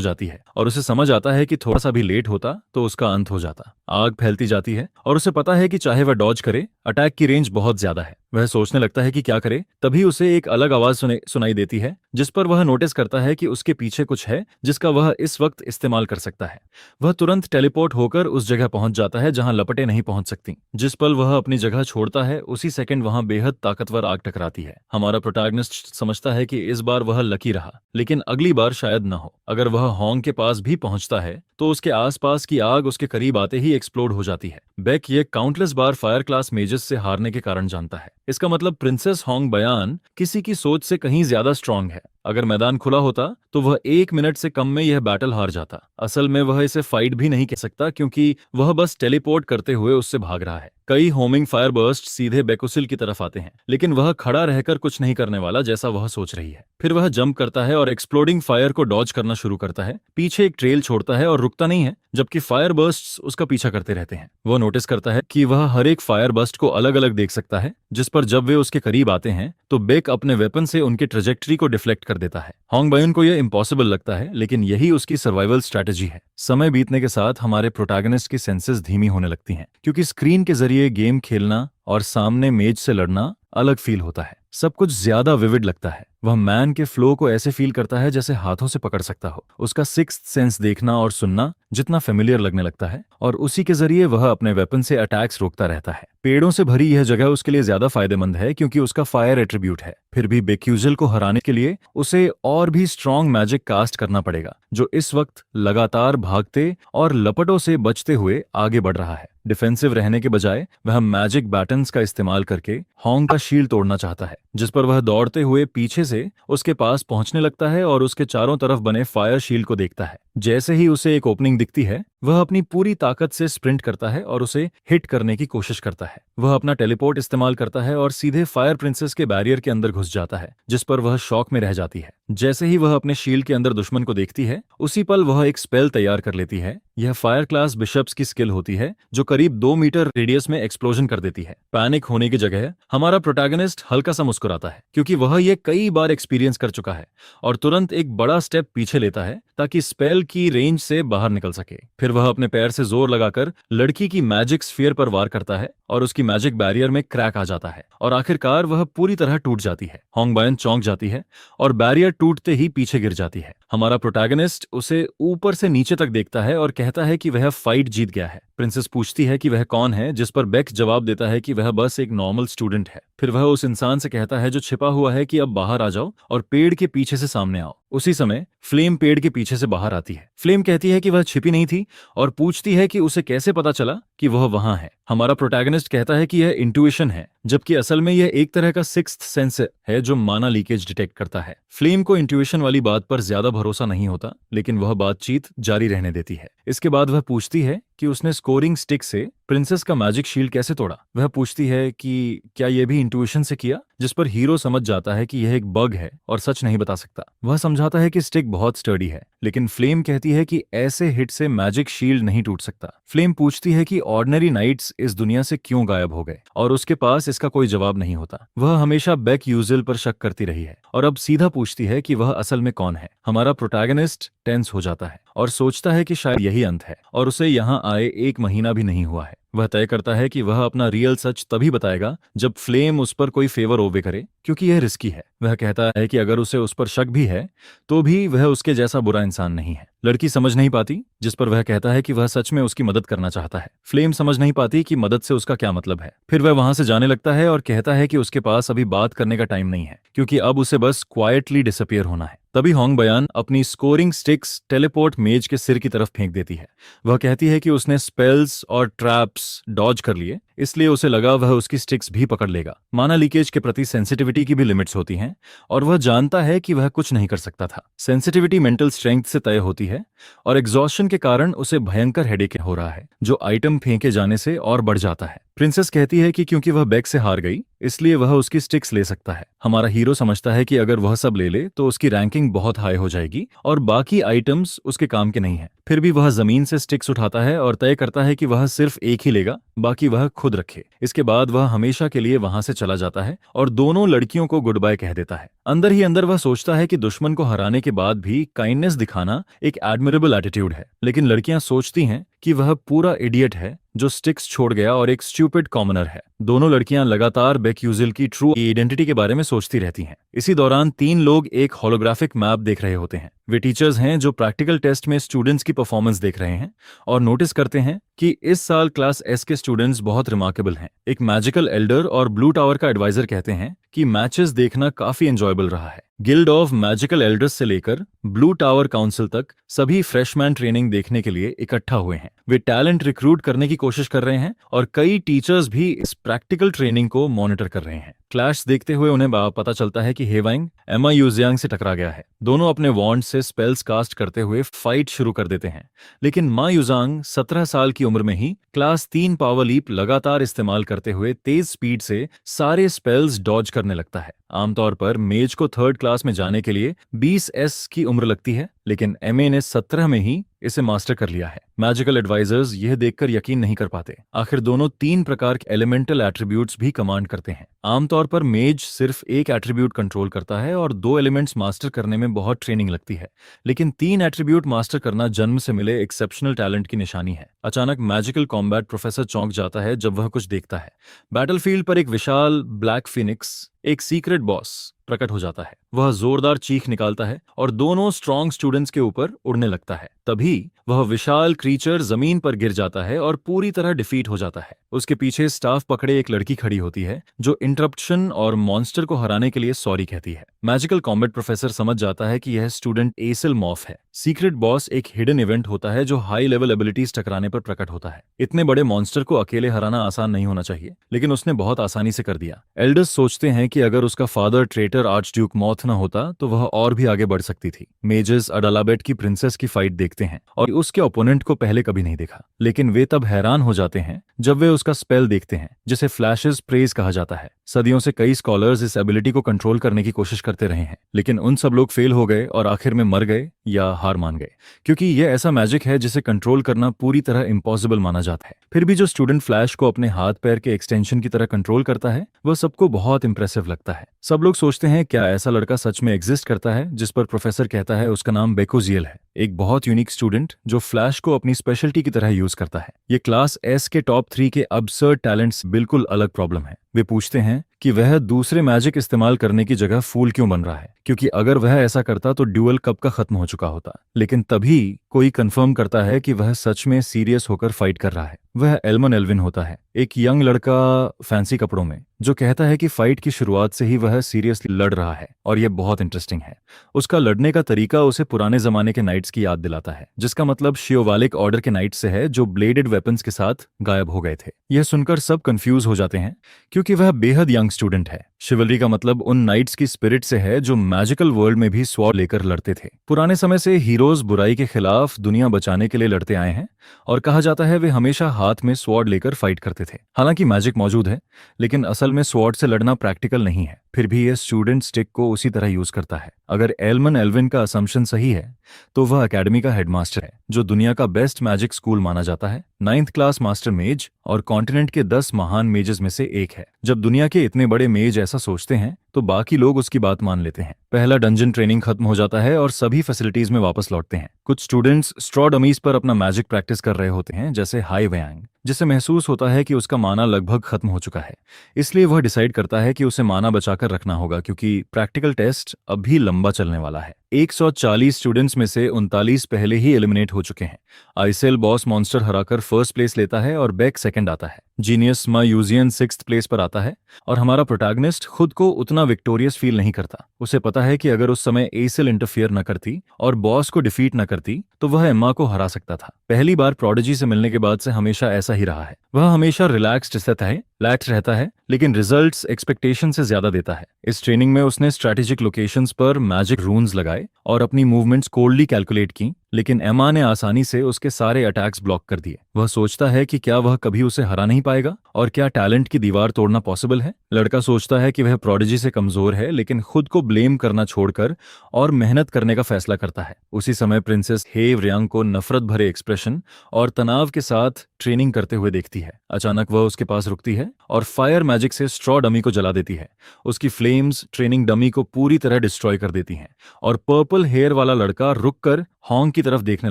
जाती है और उसे समझ आता है कि थोड़ा सा भी लेट होता तो उसका अंत हो जाता। आग फैलती जाती है और उसे पता है कि चाहे वह डॉज करे, अटैक की रेंज बहुत ज्यादा है। वह सोचने लगता है कि क्या करे, तभी उसे एक अलग आवाज सुनाई देती है, जिस पर वह नोटिस करता है कि उसके पीछे कुछ है जिसका वह इस वक्त इस्तेमाल कर सकता है। वह तुरंत टेलीपोर्ट होकर उस जगह पहुंच जाता है जहां लपटें नहीं पहुंच सकती। जिस पल वह अपनी जगह छोड़ता है, उसी सेकंड वहां बेहद ताकतवर आग टकराती है। हमारा प्रोटैगनिस्ट समझता है कि इस बार वह लकी रहा, लेकिन अगली बार शायद न हो। अगर वह होंग के पास भी पहुंचता है तो उसके आसपास की आग उसके करीब आते ही एक्सप्लोड हो जाती है। बेक ये काउंटलेस बार फायर क्लास मेजेस से हारने के कारण जानता है। इसका मतलब प्रिंसेस होंग बयान किसी की सोच से कहीं ज्यादा स्ट्रांग है। अगर मैदान खुला होता तो वह 1 मिनट से कम में यह बैटल हार जाता। असल में वह इसे फाइट भी नहीं कह सकता क्योंकि वह बस टेलीपोर्ट करते हुए उससे भाग रहा है। कई होमिंग फायर बर्स्ट सीधे बेकुसिल की तरफ आते हैं, लेकिन वह खड़ा रहकर कुछ नहीं करने वाला जैसा वह सोच रही है। फिर वह जंप करता है और एक्सप्लोडिंग फायर को डॉज करना शुरू करता है। पीछे एक ट्रेल छोड़ता है और रुकता नहीं है, जबकि फायर बर्स्ट्स उसका पीछा करते रहते हैं। वह नोटिस करता है कि वह हर एक फायर बर्स्ट को अलग अलग देख सकता है, जिस पर जब वे उसके करीब आते हैं तो बेक अपने वेपन से उनकी ट्रेजेक्टरी को डिफ्लेक्ट कर देता है। होंग बयान को यह इम्पॉसिबल लगता है, लेकिन यही उसकी सर्वाइवल स्ट्रैटेजी है। समय बीतने के साथ हमारे प्रोटैगनिस्ट की सेंसेस धीमी होने लगती हैं, क्योंकि स्क्रीन के जरिए गेम खेलना और सामने मेज से लड़ना अलग फील होता है। सब कुछ ज्यादा विविड लगता है। वह मैन के फ्लो को ऐसे फील करता है जैसे हाथों से पकड़ सकता हो। उसका सिक्स्थ सेंस देखना और सुनना जितना फेमिलियर लगने लगता है, और उसी के जरिए वह अपने वेपन से अटैक्स रोकता रहता है। पेड़ों से भरी यह जगह उसके लिए ज्यादा फायदेमंद है क्योंकि उसका फायर एट्रीब्यूट है। फिर भी बेक्यूजल को हराने के लिए उसे और भी स्ट्रॉन्ग मैजिक कास्ट करना पड़ेगा, जो इस वक्त लगातार भागते और लपटों से बचते हुए आगे बढ़ रहा है। डिफेंसिव रहने के बजाय वह मैजिक बैटन्स का इस्तेमाल करके होंग का शील्ड तोड़ना चाहता है, जिस पर वह दौड़ते हुए पीछे से उसके पास पहुंचने लगता है और उसके चारों तरफ बने फायर शील्ड को देखता है। जैसे ही उसे एक ओपनिंग दिखती है, वह अपनी पूरी ताकत से स्प्रिंट करता है और उसे हिट करने की कोशिश करता है। वह अपना टेलीपोर्ट इस्तेमाल करता है और सीधे फायर प्रिंसेस के बैरियर के अंदर घुस जाता है, जिस पर वह शॉक में रह जाती है। जैसे ही वह अपने शील्ड के अंदर दुश्मन को देखती है, उसी पल वह एक स्पेल तैयार कर लेती है। यह फायर क्लास बिशप्स की स्किल होती है, जो करीब 2 मीटर रेडियस में एक्सप्लोजन कर देती है। पैनिक होने की जगह हमारा प्रोटैगनिस्ट हल्का सा मुस्कुराता है, क्योंकि वह यह कई बार एक्सपीरियंस कर चुका है, और तुरंत एक बड़ा स्टेप पीछे लेता है ताकि स्पेल की रेंज से बाहर निकल सके। फिर वह अपने पैर से जोर लगाकर लड़की की मैजिक स्फीयर पर वार करता है और उसकी मैजिक बैरियर में क्रैक आ जाता है और आखिरकार वह पूरी तरह टूट जाती है। होंग बयान चौंक जाती है और बैरियर टूटते ही पीछे गिर जाती है। हमारा प्रोटैगनिस्ट उसे ऊपर से नीचे तक देखता है और कहता है कि वह फाइट जीत गया है। प्रिंसेस पूछती है कि वह कौन है, जिस पर बेक जवाब देता है कि वह बस एक नॉर्मल स्टूडेंट है। फिर वह उस इंसान से कहता है जो छिपा हुआ है कि अब बाहर आ जाओ और पेड़ के पीछे से सामने आओ। उसी समय फ्लेम पेड़ के पीछे से बाहर आती है। फ्लेम कहती है कि वह छिपी नहीं थी और पूछती है कि उसे कैसे पता चला कि वह वहां है। हमारा प्रोटैगनिस्ट कहता है कि यह इंट्यूशन है, जबकि असल में यह एक तरह का सिक्स्थ सेंस है जो माना लीकेज डिटेक्ट करता है। फ्लेम को इंट्यूशन वाली बात पर ज्यादा भरोसा नहीं होता, लेकिन वह बातचीत जारी रहने देती है। इसके बाद वह पूछती है कि उसने स्कोरिंग स्टिक से प्रिंसेस का मैजिक शील्ड कैसे तोड़ा। वह पूछती है कि क्या यह भी इंट्यूशन से किया, जिस पर हीरो समझ जाता है कि यह एक बग है और सच नहीं बता सकता। वह समझाता है कि स्टिक बहुत स्टर्डी है, लेकिन फ्लेम कहती है कि ऐसे हिट से मैजिक शील्ड नहीं टूट सकता। फ्लेम पूछती है कि ऑर्डिनरी नाइट्स इस दुनिया से क्यों गायब हो गए, और उसके पास इसका कोई जवाब नहीं होता। वह हमेशा बेक यूजल पर शक करती रही है और अब सीधा पूछती है कि वह असल में कौन है। हमारा प्रोटैगनिस्ट टेंस हो जाता है और सोचता है कि शायद यही अंत है, और उसे यहाँ आए 1 महीना भी नहीं हुआ है। वह तय करता है कि वह अपना रियल सच तभी बताएगा जब फ्लेम उस पर कोई फेवर ओवे करे, क्योंकि यह रिस्की है। वह कहता है कि अगर उसे उस पर शक भी है तो भी वह उसके जैसा बुरा इंसान नहीं है। लड़की समझ नहीं पाती, जिस पर वह कहता है कि वह सच में उसकी मदद करना चाहता है। फ्लेम समझ नहीं पाती कि मदद से उसका क्या मतलब है। फिर वह वहां से जाने लगता है और कहता है कि उसके पास अभी बात करने का टाइम नहीं है, क्योंकि अब उसे बस क्वाइटली डिसअपियर होना है। तभी होंग बयान अपनी स्कोरिंग स्टिक्स टेलीपोर्ट मेज के सिर की तरफ फेंक देती है। वह कहती है कि उसने स्पेल्स और ट्रैप्स डॉज कर लिए, इसलिए उसे लगा वह उसकी स्टिक्स भी पकड़ लेगा। माना लीकेज के प्रति सेंसिटिविटी की भी लिमिट्स होती हैं और वह जानता है कि वह कुछ नहीं कर सकता था। सेंसिटिविटी मेंटल स्ट्रेंथ से तय होती है और एग्जॉस्शन के कारण उसे भयंकर हेडेक हो रहा है, जो आइटम फेंके जाने से और बढ़ जाता है। प्रिंसेस कहती है कि क्योंकि वह बेक से हार गई इसलिए वह उसकी स्टिक्स ले सकता है। हमारा हीरो समझता है कि अगर वह सब ले ले तो उसकी रैंकिंग बहुत हाई हो जाएगी और बाकी आइटम्स उसके काम के नहीं है। फिर भी वह जमीन से स्टिक्स उठाता है और तय करता है कि वह सिर्फ एक ही लेगा, बाकी वह खुद रखे। इसके बाद वह हमेशा के लिए वहां से चला जाता है और दोनों लड़कियों को गुड बाय कह देता है। अंदर ही अंदर वह सोचता है कि दुश्मन को हराने के बाद भी काइंडनेस दिखाना एक एडमिरेबल एटीट्यूड है, लेकिन लड़कियां सोचती हैं कि वह पूरा इडियट है जो स्टिक्स छोड़ गया और एक स्टूपिड कॉमनर है। दोनों लड़कियां लगातार बेक्यूजिल की ट्रू आइडेंटिटी के बारे में सोचती रहती हैं। इसी दौरान तीन लोग एक होलोग्राफिक मैप देख रहे होते हैं। वे टीचर्स हैं जो प्रैक्टिकल टेस्ट में स्टूडेंट्स की परफॉर्मेंस देख रहे हैं और नोटिस करते हैं कि इस साल क्लास एस के स्टूडेंट्स बहुत रिमार्केबल हैं। एक मैजिकल एल्डर और ब्लू टावर का एडवाइजर कहते हैं कि मैचेस देखना काफी एंजॉयबल रहा है। गिल्ड ऑफ मैजिकल एल्डर्स से लेकर ब्लू टावर काउंसिल तक सभी फ्रेशमैन ट्रेनिंग देखने के लिए इकट्ठा हुए हैं। वे टैलेंट रिक्रूट करने की कोशिश कर रहे हैं और कई टीचर्स भी इस प्रैक्टिकल ट्रेनिंग को मॉनिटर कर रहे हैं। क्लैश देखते हुए उन्हें पता चलता है कि हेवांग एमा यूजियांग से टकरा गया है। दोनों अपने वॉन्ड से स्पेल्स कास्ट करते हुए फाइट शुरू कर देते हैं, लेकिन मा यूजांग 17 साल की उम्र में ही क्लास 3 पावर लीप लगातार इस्तेमाल करते हुए तेज स्पीड से सारे स्पेल्स डॉज करने लगता है। आमतौर पर मेज को थर्ड क्लास में जाने के लिए 20 एस की उम्र लगती है, लेकिन एमए ने 17 में ही इसे मास्टर कर लिया है। मैजिकल एडवाइजर्स यह देखकर यकीन नहीं कर पाते। आखिर दोनों 3 प्रकार के एलिमेंटल एट्रीब्यूट्स भी कमांड करते हैं। आमतौर पर मेज सिर्फ एक एट्रीब्यूट कंट्रोल करता है और 2 एलिमेंट्स मास्टर करने में बहुत ट्रेनिंग लगती है, लेकिन 3 एट्रीब्यूट मास्टर करना जन्म से मिले एक्सेप्शनल टैलेंट की निशानी है। अचानक मैजिकल कॉम्बैट प्रोफेसर चौंक जाता है जब वह कुछ देखता है। बैटलफील्ड पर एक विशाल ब्लैक फिनिक्स, एक सीक्रेट बॉस, प्रकट हो जाता है। वह जोरदार चीख निकालता है और दोनों स्ट्रॉन्ग स्टूडेंट्स के ऊपर उड़ने लगता है। तभी वह विशाल क्रीचर जमीन पर गिर जाता है और पूरी तरह डिफीट हो जाता है। उसके पीछे स्टाफ पकड़े एक लड़की खड़ी होती है जो इंटरप्शन और मॉन्स्टर को हराने के लिए सॉरी कहती है। मैजिकल कॉम्बैट प्रोफेसर समझ जाता है कि यह स्टूडेंट एसिल मॉफ है। सीक्रेट बॉस एक हिडन इवेंट होता है जो हाई लेवल एबिलिटीज टकराने पर प्रकट होता है। इतने बड़े मॉन्स्टर को अकेले हराना आसान नहीं होना चाहिए, लेकिन उसने बहुत आसानी से कर दिया। एल्डर्स सोचते हैं कि अगर उसका father traitor arch Duke moth न होता तो वह और भी आगे बढ़ सकती थी। मेजर्स अडालाबेट की प्रिंसेस की फाइट देखते हैं और उसके ओपोनेंट को पहले कभी नहीं देखा, लेकिन वे तब हैरान हो जाते हैं जब वे उसका स्पेल देखते हैं जिसे फ्लैशेस प्रेज कहा जाता है। सदियों से कई स्कॉलर्स इस एबिलिटी को कंट्रोल करने की कोशिश करते रहे हैं, लेकिन उन सब लोग फेल हो गए और आखिर में मर गए या हार मान गए, क्योंकि यह ऐसा मैजिक है जिसे कंट्रोल करना पूरी तरह इम्पॉसिबल माना जाता है। फिर भी जो स्टूडेंट फ्लैश को अपने हाथ पैर के एक्सटेंशन की तरह कंट्रोल करता है वह सबको बहुत इंप्रेसिव लगता है। सब लोग सोचते हैं क्या ऐसा लड़का सच में एग्जिस्ट करता है, जिस पर प्रोफेसर कहता है उसका नाम बेकोजियल है, एक बहुत यूनिक स्टूडेंट जो फ्लैश को अपनी स्पेशलिटी की तरह यूज करता है। ये क्लास एस के टॉप 3 के अबसर्ड टैलेंट्स बिल्कुल अलग प्रॉब्लम है। वे पूछते हैं कि वह दूसरे मैजिक इस्तेमाल करने की जगह फूल क्यों बन रहा है, क्योंकि अगर वह ऐसा करता तो ड्यूअल कब का खत्म हो चुका होता। लेकिन तभी कोई कंफर्म करता है कि वह सच में सीरियस होकर फाइट कर रहा है। वह एल्मन एल्विन होता है, एक यंग लड़का फैंसी कपड़ों में, जो कहता है कि फाइट की शुरुआत से ही वह सीरियसली लड़ रहा है और यह बहुत इंटरेस्टिंग है। उसका लड़ने का तरीका उसे पुराने जमाने के नाइट्स की याद दिलाता है, जिसका मतलब शियोवालिक ऑर्डर के नाइट्स से है जो ब्लेडेड वेपन्स के साथ गायब हो गए थे। यह सुनकर सब कंफ्यूज हो जाते हैं क्योंकि वह बेहद यंग स्टूडेंट है। शिवलरी का मतलब उन नाइट्स की स्पिरिट से है जो मैजिकल वर्ल्ड में भी स्वॉर्ड लेकर लड़ते थे। पुराने समय से हीरोज बुराई के खिलाफ दुनिया बचाने के लिए लड़ते आए हैं और कहा जाता है वे हमेशा हाथ में स्वॉर्ड लेकर फाइट करते थे। हालांकि मैजिक मौजूद है, लेकिन असल में स्वॉर्ड से लड़ना प्रैक्टिकल नहीं है। फिर भी यह स्टूडेंट स्टिक को उसी तरह यूज करता है। अगर एल्मन एल्विन का असम्पशन सही है तो वह एकेडमी का हेडमास्टर है, जो दुनिया का बेस्ट मैजिक स्कूल माना जाता है। 9th क्लास मास्टर मेज और कॉन्टिनेंट के 10 महान मेजेस में से एक है। जब दुनिया के इतने बड़े मेज ऐसा सोचते हैं तो बाकी लोग उसकी बात मान लेते हैं। पहला डंजन ट्रेनिंग खत्म हो जाता है और सभी फैसिलिटीज में वापस लौटते हैं। कुछ स्टूडेंट्स स्ट्रॉ डमीज पर अपना मैजिक प्रैक्टिस कर रहे होते हैं, जैसे हाई वयांग, जिसे महसूस होता है कि उसका माना लगभग खत्म हो चुका है। इसलिए वह डिसाइड करता है कि उसे माना बचाकर रखना होगा, क्योंकि प्रैक्टिकल टेस्ट अब भी लंबा चलने वाला है। 140 स्टूडेंट्स में से 39 पहले ही एलिमिनेट हो चुके हैं। आइसेल बॉस मॉन्स्टर हराकर फर्स्ट प्लेस लेता है और बेक सेकंड आता है। जीनियस मा यूजियन 6th प्लेस पर आता है और हमारा प्रोटैगनिस्ट खुद को उतना विक्टोरियस फील नहीं करता। उसे पता है कि अगर उस समय एसिल इंटरफियर न करती और बॉस को डिफीट न करती तो वह एम्मा को हरा सकता था। पहली बार प्रोडिजी से मिलने के बाद से हमेशा ऐसा जैसा ही रहा है। वह हमेशा रिलैक्स रहता है, लेकिन रिजल्ट्स एक्सपेक्टेशन से ज्यादा देता है। इस ट्रेनिंग में उसने स्ट्रैटेजिक लोकेशंस पर मैजिक रून्स लगाए और अपनी मूवमेंट्स कोल्डली कैलकुलेट की, लेकिन एमा ने आसानी से उसके सारे अटैक्स ब्लॉक कर दिए। वह सोचता है कि क्या वह कभी उसे हरा नहीं पाएगा और क्या टैलेंट की दीवार तोड़ना पॉसिबल है। लड़का सोचता है कि वह प्रोडिजी से कमजोर है, लेकिन खुद को ब्लेम करना छोड़कर और मेहनत करने का फैसला करता है। उसी समय प्रिंसेस हे व्रियांग को नफरत भरे एक्सप्रेशन और तनाव के साथ ट्रेनिंग करते हुए देखती है। अचानक वह उसके पास रुकती है और फायर मैजिक से स्ट्रॉ डमी को जला देती है। उसकी फ्लेम्स ट्रेनिंग डमी को पूरी तरह डिस्ट्रॉय कर देती हैं और पर्पल हेयर वाला लड़का रुककर हॉन्ग की तरफ देखने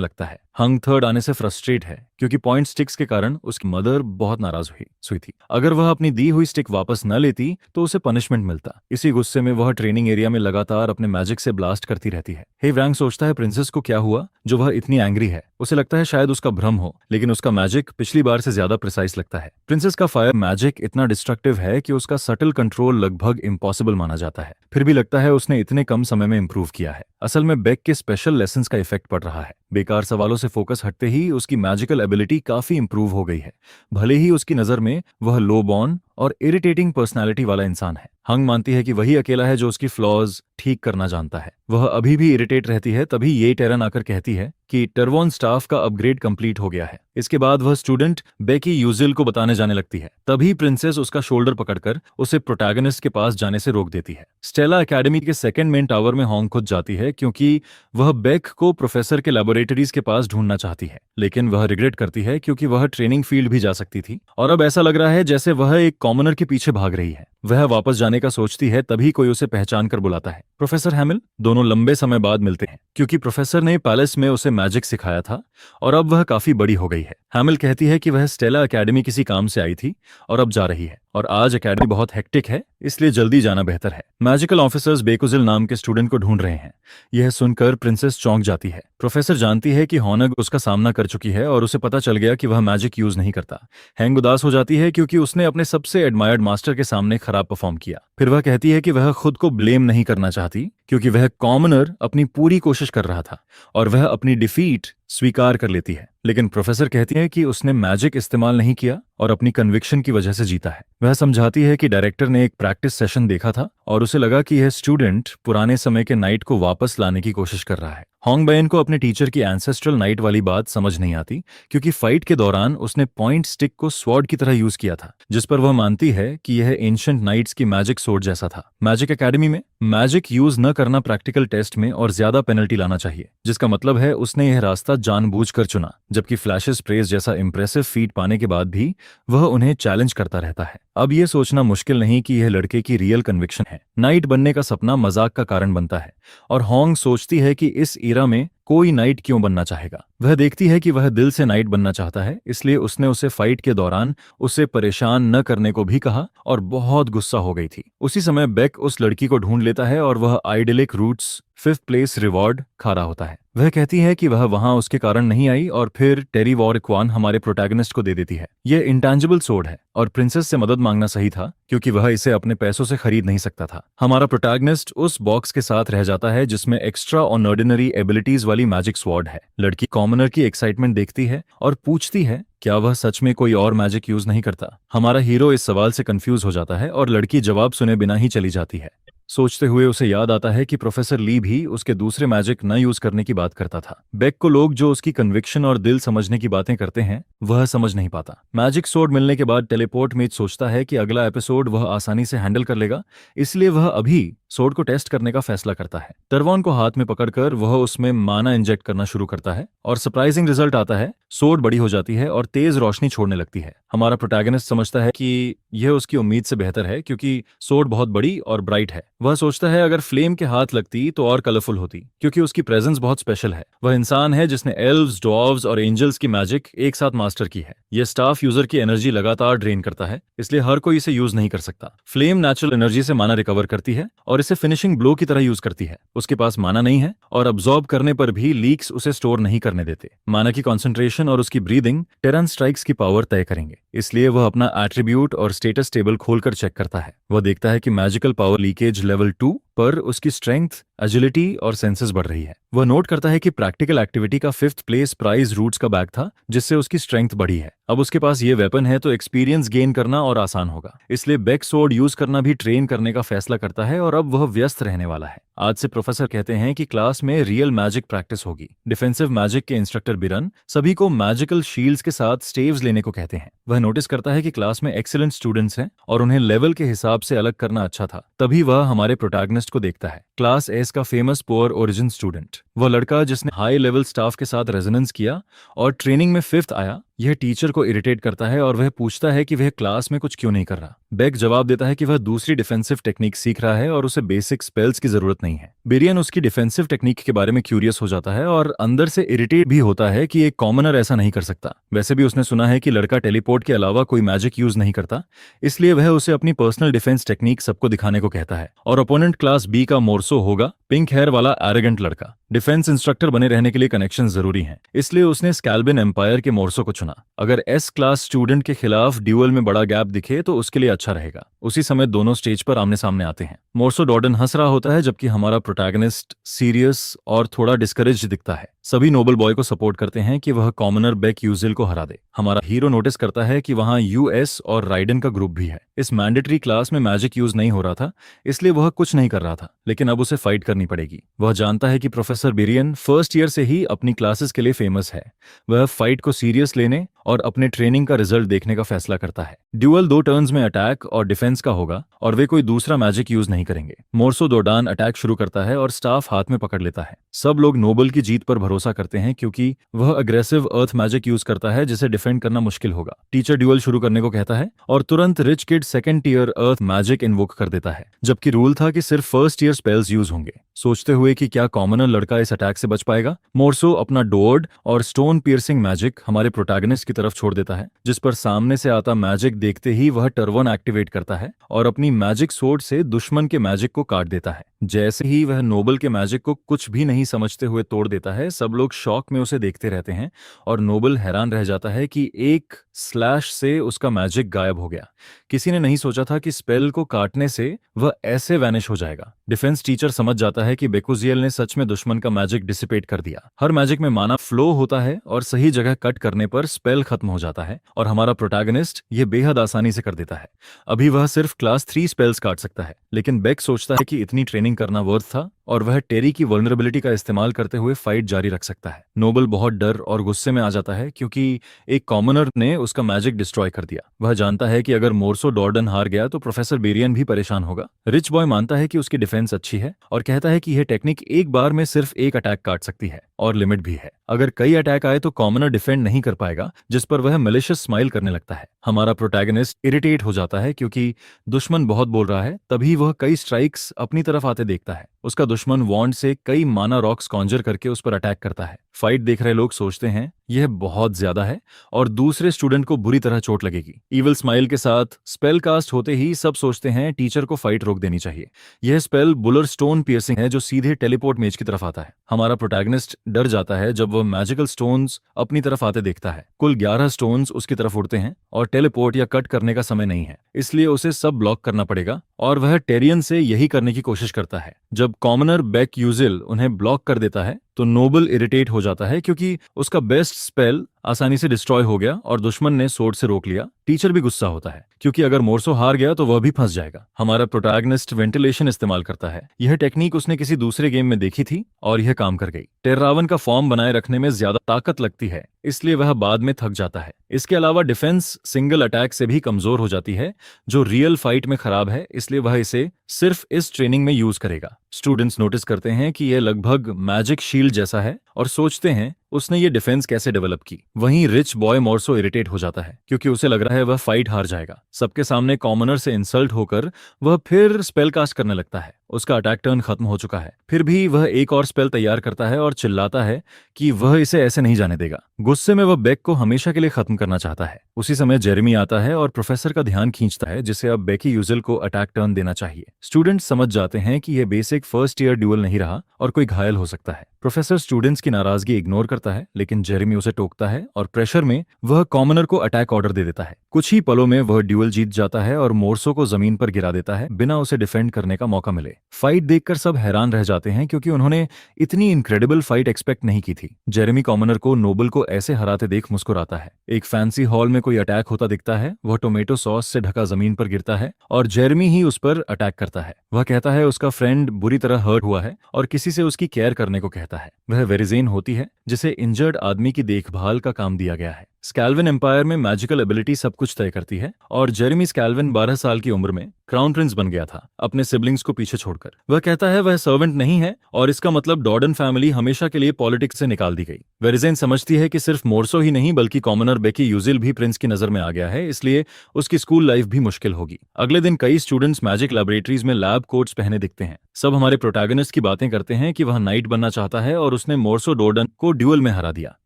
लगता है। हंग थर्ड आने से फ्रस्ट्रेट है क्योंकि पॉइंट स्टिक्स के कारण उसकी मदर बहुत नाराज हुई थी। अगर वह अपनी दी हुई स्टिक वापस न लेती तो उसे पनिशमेंट मिलता। इसी गुस्से में वह ट्रेनिंग एरिया में लगातार अपने मैजिक से ब्लास्ट करती रहती है। हे व्रैंग सोचता है प्रिंसेस को क्या हुआ जो वह इतनी एंग्री है। उसे लगता है शायद उसका भ्रम हो, लेकिन उसका मैजिक पिछली बार से ज्यादा प्रिसाइज लगता है। प्रिंसेस का फायर मैजिक इतना डिस्ट्रक्टिव है कि उसका सटल कंट्रोल लगभग इम्पॉसिबल माना जाता है। फिर भी लगता है उसने इतने कम समय में इंप्रूव किया है। असल में बेक के स्पेशल लेसन्स का इफेक्ट पड़ रहा है। बेकार सवालों से फोकस हटते ही उसकी मैजिकल एबिलिटी काफी इंप्रूव हो गई है। भले ही उसकी नजर में वह लो बॉर्न और इरिटेटिंग पर्सनालिटी वाला इंसान है। हंग मानती है कि वही अकेला है जो उसकी फ्लॉज ठीक करना जानता है। वह अभी भी इरिटेट रहती है, तभी ये टेरन आकर कहती है कि टर्वॉन स्टाफ का अपग्रेड कंप्लीट हो गया है। इसके बाद वह स्टूडेंट बेकी यूजिल को बताने जाने लगती है। तभी प्रिंसेस उसका शोल्डर पकड़कर उसे प्रोटैगनिस्ट के पास जाने से रोक देती है। स्टेला एकेडमी के सेकंड मेन टावर में हॉन्ग खुद जाती है क्योंकि वह बेक को प्रोफेसर के लैबोरेटरीज के पास ढूंढना चाहती है, लेकिन वह रिग्रेट करती है क्योंकि वह ट्रेनिंग फील्ड भी जा सकती थी और अब ऐसा लग रहा है जैसे वह एक कॉमनर के पीछे भाग रही है। वह वापस जाने का सोचती है, तभी कोई उसे पहचान कर बुलाता है। प्रोफेसर हैमिल। दोनों लंबे समय बाद मिलते हैं क्योंकि प्रोफेसर ने पैलेस में उसे मैजिक सिखाया था और अब वह काफी बड़ी हो गई है। हैमिल कहती है कि वह स्टेला एकेडमी किसी काम से आई थी और अब जा रही है और आज एकेडमी बहुत हेक्टिक है, इसलिए जल्दी जाना बेहतर है। मैजिकल ऑफिसर्स बेकुजिल नाम के स्टूडेंट को ढूंढ रहे हैं। यह सुनकर प्रिंसेस चौंक जाती है। प्रोफेसर जानती है कि हॉनग उसका सामना कर चुकी है और उसे पता चल गया कि वह मैजिक यूज नहीं करता। हैंग उदास हो जाती है क्योंकि उसने अपने सबसे एडमायर्ड मास्टर के सामने खराब परफॉर्म किया। फिर वह कहती है कि वह खुद को ब्लेम नहीं करना चाहती क्योंकि वह कॉमनर अपनी पूरी कोशिश कर रहा था और वह अपनी डिफीट स्वीकार कर लेती है। लेकिन प्रोफेसर कहती है कि उसने मैजिक इस्तेमाल नहीं किया और अपनी कन्विक्शन की वजह से जीता है। वह समझाती है कि डायरेक्टर ने एक प्रैक्टिस सेशन देखा था और उसे लगा कि यह स्टूडेंट पुराने समय के नाइट को वापस लाने की कोशिश कर रहा है। हॉन्ग बैन को अपने टीचर की एंसेस्ट्रल नाइट वाली बात समझ नहीं आती क्योंकि फाइट के दौरान उसने पॉइंट स्टिक को स्वॉर्ड की तरह यूज किया था, जिस पर वह मानती है कि यह एंशिएंट नाइट्स की मैजिक सोर्ड जैसा था। मैजिक एकेडमी में मैजिक यूज न करना प्रैक्टिकल टेस्ट में और ज्यादा पेनल्टी लाना चाहिए, जिसका मतलब है उसने यह रास्ता जानबूझकर चुना। जबकि फ्लैशेस प्रेस जैसा इंप्रेसिव फीट पाने के बाद भी वह उन्हें चैलेंज करता रहता है। अब यह सोचना मुश्किल नहीं कि यह लड़के की रियल कन्विक्शन है। नाइट बनने का सपना मजाक का कारण बनता है और हॉन्ग सोचती है कि इस ईरा में कोई नाइट क्यों बनना चाहेगा। वह देखती है कि वह दिल से नाइट बनना चाहता है, इसलिए उसने उसे फाइट के दौरान उसे परेशान न करने को भी कहा और बहुत गुस्सा हो गई थी। उसी समय बेक उस लड़की को ढूंढ लेता है और वह आइडेलिक रूट्स 5th प्लेस रिवॉर्ड खा रहा होता है। वह कहती है कि वह वहां उसके कारण नहीं आई और फिर टेरी वॉरक्वान हमारे प्रोटैगनिस्ट को दे देती है। यह इंटेंजिबल सोर्ड है और प्रिंसेस से मदद मांगना सही था क्योंकि वह इसे अपने पैसों से खरीद नहीं सकता था। हमारा प्रोटैगनिस्ट उस बॉक्स के साथ रह जाता है जिसमें एक्स्ट्रा ऑर्डिनरी एबिलिटीज वाली मैजिक स्वॉर्ड है। लड़की कॉमनर की एक्साइटमेंट देखती है और पूछती है क्या वह सच में कोई और मैजिक यूज नहीं करता। हमारा हीरो इस सवाल से कंफ्यूज हो जाता है और लड़की जवाब सुने बिना ही चली जाती है। सोचते हुए उसे याद आता है कि प्रोफेसर ली भी उसके दूसरे मैजिक न यूज करने की बात करता था। बेक को लोग जो उसकी कन्विक्शन और दिल समझने की बातें करते हैं वह समझ नहीं पाता। मैजिक सोर्ड मिलने के बाद टेलीपोर्ट मेज सोचता है कि अगला एपिसोड वह आसानी से हैंडल कर लेगा, इसलिए वह अभी सोर्ड को टेस्ट करने का फैसला करता है। टर्वॉन को हाथ में पकड़कर वह उसमें माना इंजेक्ट करना शुरू करता है और सरप्राइजिंग रिजल्ट आता है। सोर्ड बड़ी हो जाती है और तेज रोशनी छोड़ने लगती है। हमारा प्रोटैगनिस्ट समझता है कि यह उसकी उम्मीद से बेहतर है क्योंकि सोर्ड बहुत बड़ी और ब्राइट है। वह सोचता है अगर फ्लेम के हाथ लगती तो और कलरफुल होती क्योंकि उसकी प्रेजेंस बहुत स्पेशल है। वह इंसान है जिसने एल्व्स, ड्वार्व्स और एंजल्स की मैजिक एक साथ मास्टर की है। यह स्टाफ यूजर की एनर्जी लगातार ड्रेन करता है, इसलिए हर कोई इसे यूज नहीं कर सकता। फ्लेम नेचुरल एनर्जी से माना रिकवर करती है और इसे फिनिशिंग ब्लो की तरह यूज करती है। उसके पास माना नहीं है और अब्सॉर्ब करने पर भी लीक्स उसे स्टोर नहीं करने देते। माना की कॉन्सेंट्रेशन और उसकी ब्रीदिंग टेरन स्ट्राइक्स की पावर तय करेंगे, इसलिए वह अपना एट्रीब्यूट और स्टेटस टेबल खोलकर चेक करता है। वह देखता है कि मैजिकल पावर लीकेज लेवल 2 पर उसकी स्ट्रेंथ, एजिलिटी और सेंसेस बढ़ रही है। वह नोट करता है कि प्रैक्टिकल एक्टिविटी का 5th प्लेस प्राइज रूट्स का बैग था जिससे उसकी स्ट्रेंथ बढ़ी है। अब उसके पास ये वेपन है तो एक्सपीरियंस गेन करना और आसान होगा। इसलिए बेक सोर्ड यूज करना भी ट्रेन करने का फैसला करता है और अब वह व्यस्त रहने वाला है। आज से प्रोफेसर कहते हैं कि क्लास में रियल मैजिक प्रैक्टिस होगी। डिफेंसिव मैजिक के इंस्ट्रक्टर बिरन सभी को मैजिकल शील्ड्स के साथ स्टेव्स लेने को कहते हैं। वह नोटिस करता है कि क्लास में एक्सीलेंट स्टूडेंट्स हैं और उन्हें लेवल के हिसाब से अलग करना अच्छा था। तभी वह हमारे प्रोटैगनिस्ट को देखता है, क्लास एस का फेमस पुअर ओरिजिन स्टूडेंट, वह लड़का जिसने हाई लेवल स्टाफ के साथ रेजोनेंस किया और ट्रेनिंग में 5th आया। यह टीचर को इरिटेट करता है और वह पूछता है कि वह क्लास में कुछ क्यों नहीं कर रहा। बेक जवाब देता है कि वह दूसरी डिफेंसिव टेक्निक सीख रहा है और उसे बेसिक स्पेल्स की जरूरत नहीं है। बिरियन उसकी डिफेंसिव टेक्निक के बारे में क्यूरियस हो जाता है और अंदर से इरिटेट भी होता है कि एक कॉमनर ऐसा नहीं कर सकता। वैसे भी उसने सुना है कि लड़का टेलीपोर्ट के अलावा कोई मैजिक यूज नहीं करता, इसलिए वह उसे अपनी पर्सनल डिफेंस टेक्निक सबको दिखाने को कहता है। और ओपोनेंट क्लास बी का मोर्सो होगा, पिंक हेयर वाला एरोगेंट लड़का। डिफेंस इंस्ट्रक्टर बने रहने के लिए कनेक्शन जरूरी हैं, इसलिए उसने स्कैल्बिन एम्पायर के मोर्सो को चुना। अगर एस क्लास स्टूडेंट के खिलाफ ड्यूअल में बड़ा गैप दिखे तो उसके लिए अच्छा रहेगा। उसी समय दोनों स्टेज पर आमने सामने आते हैं। मोर्सो डॉर्डन हंस रहा होता है जबकि हमारा प्रोटैगनिस्ट सीरियस और थोड़ा डिस्करेज्ड दिखता है। सभी नोबल बॉय को सपोर्ट करते हैं कि वह कॉमनर बेक यूजिल को हरा दे। हमारा हीरो नोटिस करता है कि वहां यूएस और राइडन का ग्रुप भी है। इस मैंडेटरी क्लास में मैजिक यूज नहीं हो रहा था, इसलिए वह कुछ नहीं कर रहा था, लेकिन अब उसे फाइट करनी पड़ेगी। वह जानता है कि प्रोफेसर बिरियन फर्स्ट ईयर से ही अपनी क्लासेस के लिए फेमस है। वह फाइट को सीरियस लेने और अपने ट्रेनिंग का रिजल्ट देखने का फैसला करता है। ड्यूअल 2 टर्न्स में अटैक और डिफेंस का होगा और वे कोई दूसरा मैजिक यूज नहीं करेंगे। मोर्सो दोडान अटैक शुरू करता है और स्टाफ हाथ में पकड़ लेता है। सब लोग नोबल की जीत पर भरोसा करते हैं क्योंकि वह अग्रेसिव अर्थ मैजिक यूज करता है जिसे डिफेंड करना मुश्किल होगा। टीचर ड्यूअल शुरू करने को कहता है और तुरंत रिच किड 2nd ईयर अर्थ मैजिक इन्वोक कर देता है, जबकि रूल था कि सिर्फ 1st ईयर स्पेल्स यूज होंगे। सोचते हुए कि क्या कॉमनर लड़का इस अटैक से बच पाएगा, मोर्सो अपना डोर्ड और स्टोन पियर्सिंग मैजिक हमारे प्रोटैगनिस्ट की तरफ छोड़ देता है, जिस पर सामने से आता मैजिक देखते ही वह टर्वन एक्टिवेट करता है और अपनी मैजिक सोर्ड से दुश्मन के मैजिक को काट देता है। जैसे ही वह नोबल के मैजिक को कुछ भी नहीं समझते हुए तोड़ देता है, सब लोग शॉक में उसे देखते रहते हैं और नोबल हैरान रह जाता है कि एक स्लैश से उसका मैजिक गायब हो गया। किसी ने नहीं सोचा था कि स्पेल को काटने से वह ऐसे वैनिश हो जाएगा। डिफेंस टीचर समझ जाता है कि बेकुजियल ने सच में दुश्मन का मैजिक डिसिपेट कर दिया। हर मैजिक में माना फ्लो होता है और सही जगह कट करने पर स्पेल खत्म हो जाता है और हमारा प्रोटैगनिस्ट ये बेहद आसानी से कर देता है। अभी वह सिर्फ क्लास 3 स्पेल्स काट सकता है, लेकिन बेक सोचता है कि इतनी ट्रेनिंग करना वर्थ था और वह टेरी की वल्नरेबिलिटी का इस्तेमाल करते हुए फाइट जारी रख सकता है। नोबल बहुत डर और गुस्से में आ जाता है क्योंकि एक कॉमनर ने उसका मैजिक डिस्ट्रॉय कर दिया। वह जानता है कि अगर मोर्सो डॉर्डन हार गया तो प्रोफेसर बेरियन भी परेशान होगा। रिच बॉय मानता है कि उसकी डिफेंस अच्छी है और कहता है कि यह टेक्निक एक बार में सिर्फ एक अटैक काट सकती है और लिमिट भी है। अगर कई अटैक आए तो कॉमनर डिफेंड नहीं कर पाएगा, जिस पर वह मैलिशियस स्माइल करने लगता है। हमारा प्रोटैगनिस्ट इरिटेट हो जाता है क्योंकि दुश्मन बहुत बोल रहा है। तभी वह कई स्ट्राइक्स अपनी तरफ आते देखता है। उसका दुश्मन वॉन्ड से कई माना रॉक्स कॉन्जर करके उस पर अटैक करता है। फाइट देख रहे लोग सोचते हैं यह बहुत ज्यादा है और दूसरे स्टूडेंट को बुरी तरह चोट लगेगी। ईविल स्माइल के साथ स्पेल कास्ट होते ही सब सोचते हैं टीचर को फाइट रोक देनी चाहिए। यह स्पेल बुलर स्टोन पियर्सिंग है जो सीधे टेलीपोर्ट मेज की तरफ आता है। हमारा प्रोटैगनिस्ट डर जाता है जब वह मैजिकल स्टोन्स अपनी तरफ आते देखता है। कुल 11 स्टोन्स उसकी तरफ उड़ते हैं और टेलीपोर्ट या कट करने का समय नहीं है, इसलिए उसे सब ब्लॉक करना पड़ेगा और वह टेरियन से यही करने की कोशिश करता है। जब कॉमनर बेक यूजिल उन्हें ब्लॉक कर देता है तो नोबल इरिटेट हो जाता है क्योंकि उसका बेस्ट स्पेल आसानी से डिस्ट्रॉय हो गया और दुश्मन ने सोर्ड से रोक लिया। टीचर भी गुस्सा होता है क्योंकि अगर मोर्सो हार गया तो वह भी फंस जाएगा। हमारा प्रोटैगनिस्ट वेंटिलेशन इस्तेमाल करता है। यह टेक्निक उसने किसी दूसरे गेम में देखी थी और यह काम कर गई। टेर्रावन का फॉर्म बनाए रखने में ज्यादा ताकत लगती है, इसलिए वह बाद में थक जाता है। इसके अलावा डिफेंस सिंगल अटैक से भी कमजोर हो जाती है, जो रियल फाइट में खराब है, इसलिए वह इसे सिर्फ इस ट्रेनिंग में यूज करेगा। स्टूडेंट्स नोटिस करते हैं कि यह लगभग मैजिक शील्ड जैसा है और सोचते हैं उसने ये डिफेंस कैसे डेवलप की। वहीं रिच बॉय मोर्सो इरिटेट हो जाता है क्योंकि उसे लग रहा है वह फाइट हार जाएगा। सबके सामने कॉमनर से इंसल्ट होकर वह फिर स्पेल कास्ट करने लगता है। उसका अटैक टर्न खत्म हो चुका है, फिर भी वह एक और स्पेल तैयार करता है और चिल्लाता है कि वह इसे ऐसे नहीं जाने देगा। गुस्से में वह बेक को हमेशा के लिए खत्म करना चाहता है। उसी समय जेरेमी आता है और प्रोफेसर का ध्यान खींचता है जिसे अब बेकी यूजिल को अटैक टर्न देना चाहिए। स्टूडेंट्स समझ जाते हैं कि यह बेसिक फर्स्ट ईयर ड्यूअल नहीं रहा और कोई घायल हो सकता है। प्रोफेसर स्टूडेंट्स की नाराजगी इग्नोर करता है, लेकिन जेरेमी उसे टोकता है और प्रेशर में वह कॉमनर को अटैक ऑर्डर दे देता है। कुछ ही पलों में वह ड्यूअल जीत जाता है और मोर्सो को जमीन पर गिरा देता है बिना उसे डिफेंड करने का मौका मिले। फाइट देखकर सब हैरान रह जाते हैं क्योंकि उन्होंने इतनी इनक्रेडिबल फाइट एक्सपेक्ट नहीं की थी। जेरेमी कॉमनर को नोबल को ऐसे हराते देख मुस्कुराता है। एक फैंसी हॉल में कोई अटैक होता दिखता है, वह टोमेटो सॉस से ढका जमीन पर गिरता है और जेरेमी ही उस पर अटैक करता है। वह कहता है उसका फ्रेंड बुरी तरह हर्ट हुआ है और किसी से उसकी केयर करने को कहता है। वह वेरिजेन होती है जिसे इंजर्ड आदमी की देखभाल का काम दिया गया है। स्कैल्विन एम्पायर में मैजिकल एबिलिटी सब कुछ तय करती है और जेरेमी स्कैल्विन 12 साल की उम्र में क्राउन प्रिंस बन गया था, अपने सिबलिंग्स को पीछे छोड़कर। वह कहता है वह सर्वेंट नहीं है और इसका मतलब डॉर्डन फैमिली हमेशा के लिए पॉलिटिक्स से निकाल दी गई। वेरिजेन समझती है कि सिर्फ मोर्सो ही नहीं बल्कि कॉमनर बेकी यूजिल भी प्रिंस की नजर में आ गया है, इसलिए उसकी स्कूल लाइफ भी मुश्किल होगी। अगले दिन कई स्टूडेंट्स मैजिक लैबोरेटरीज में लैब कोट्स पहने दिखते हैं। सब हमारे प्रोटैगनिस्ट की बातें करते हैं कि वह नाइट बनना चाहता है और उसने मोर्सो डॉर्डन को ड्यूअल में हरा दिया।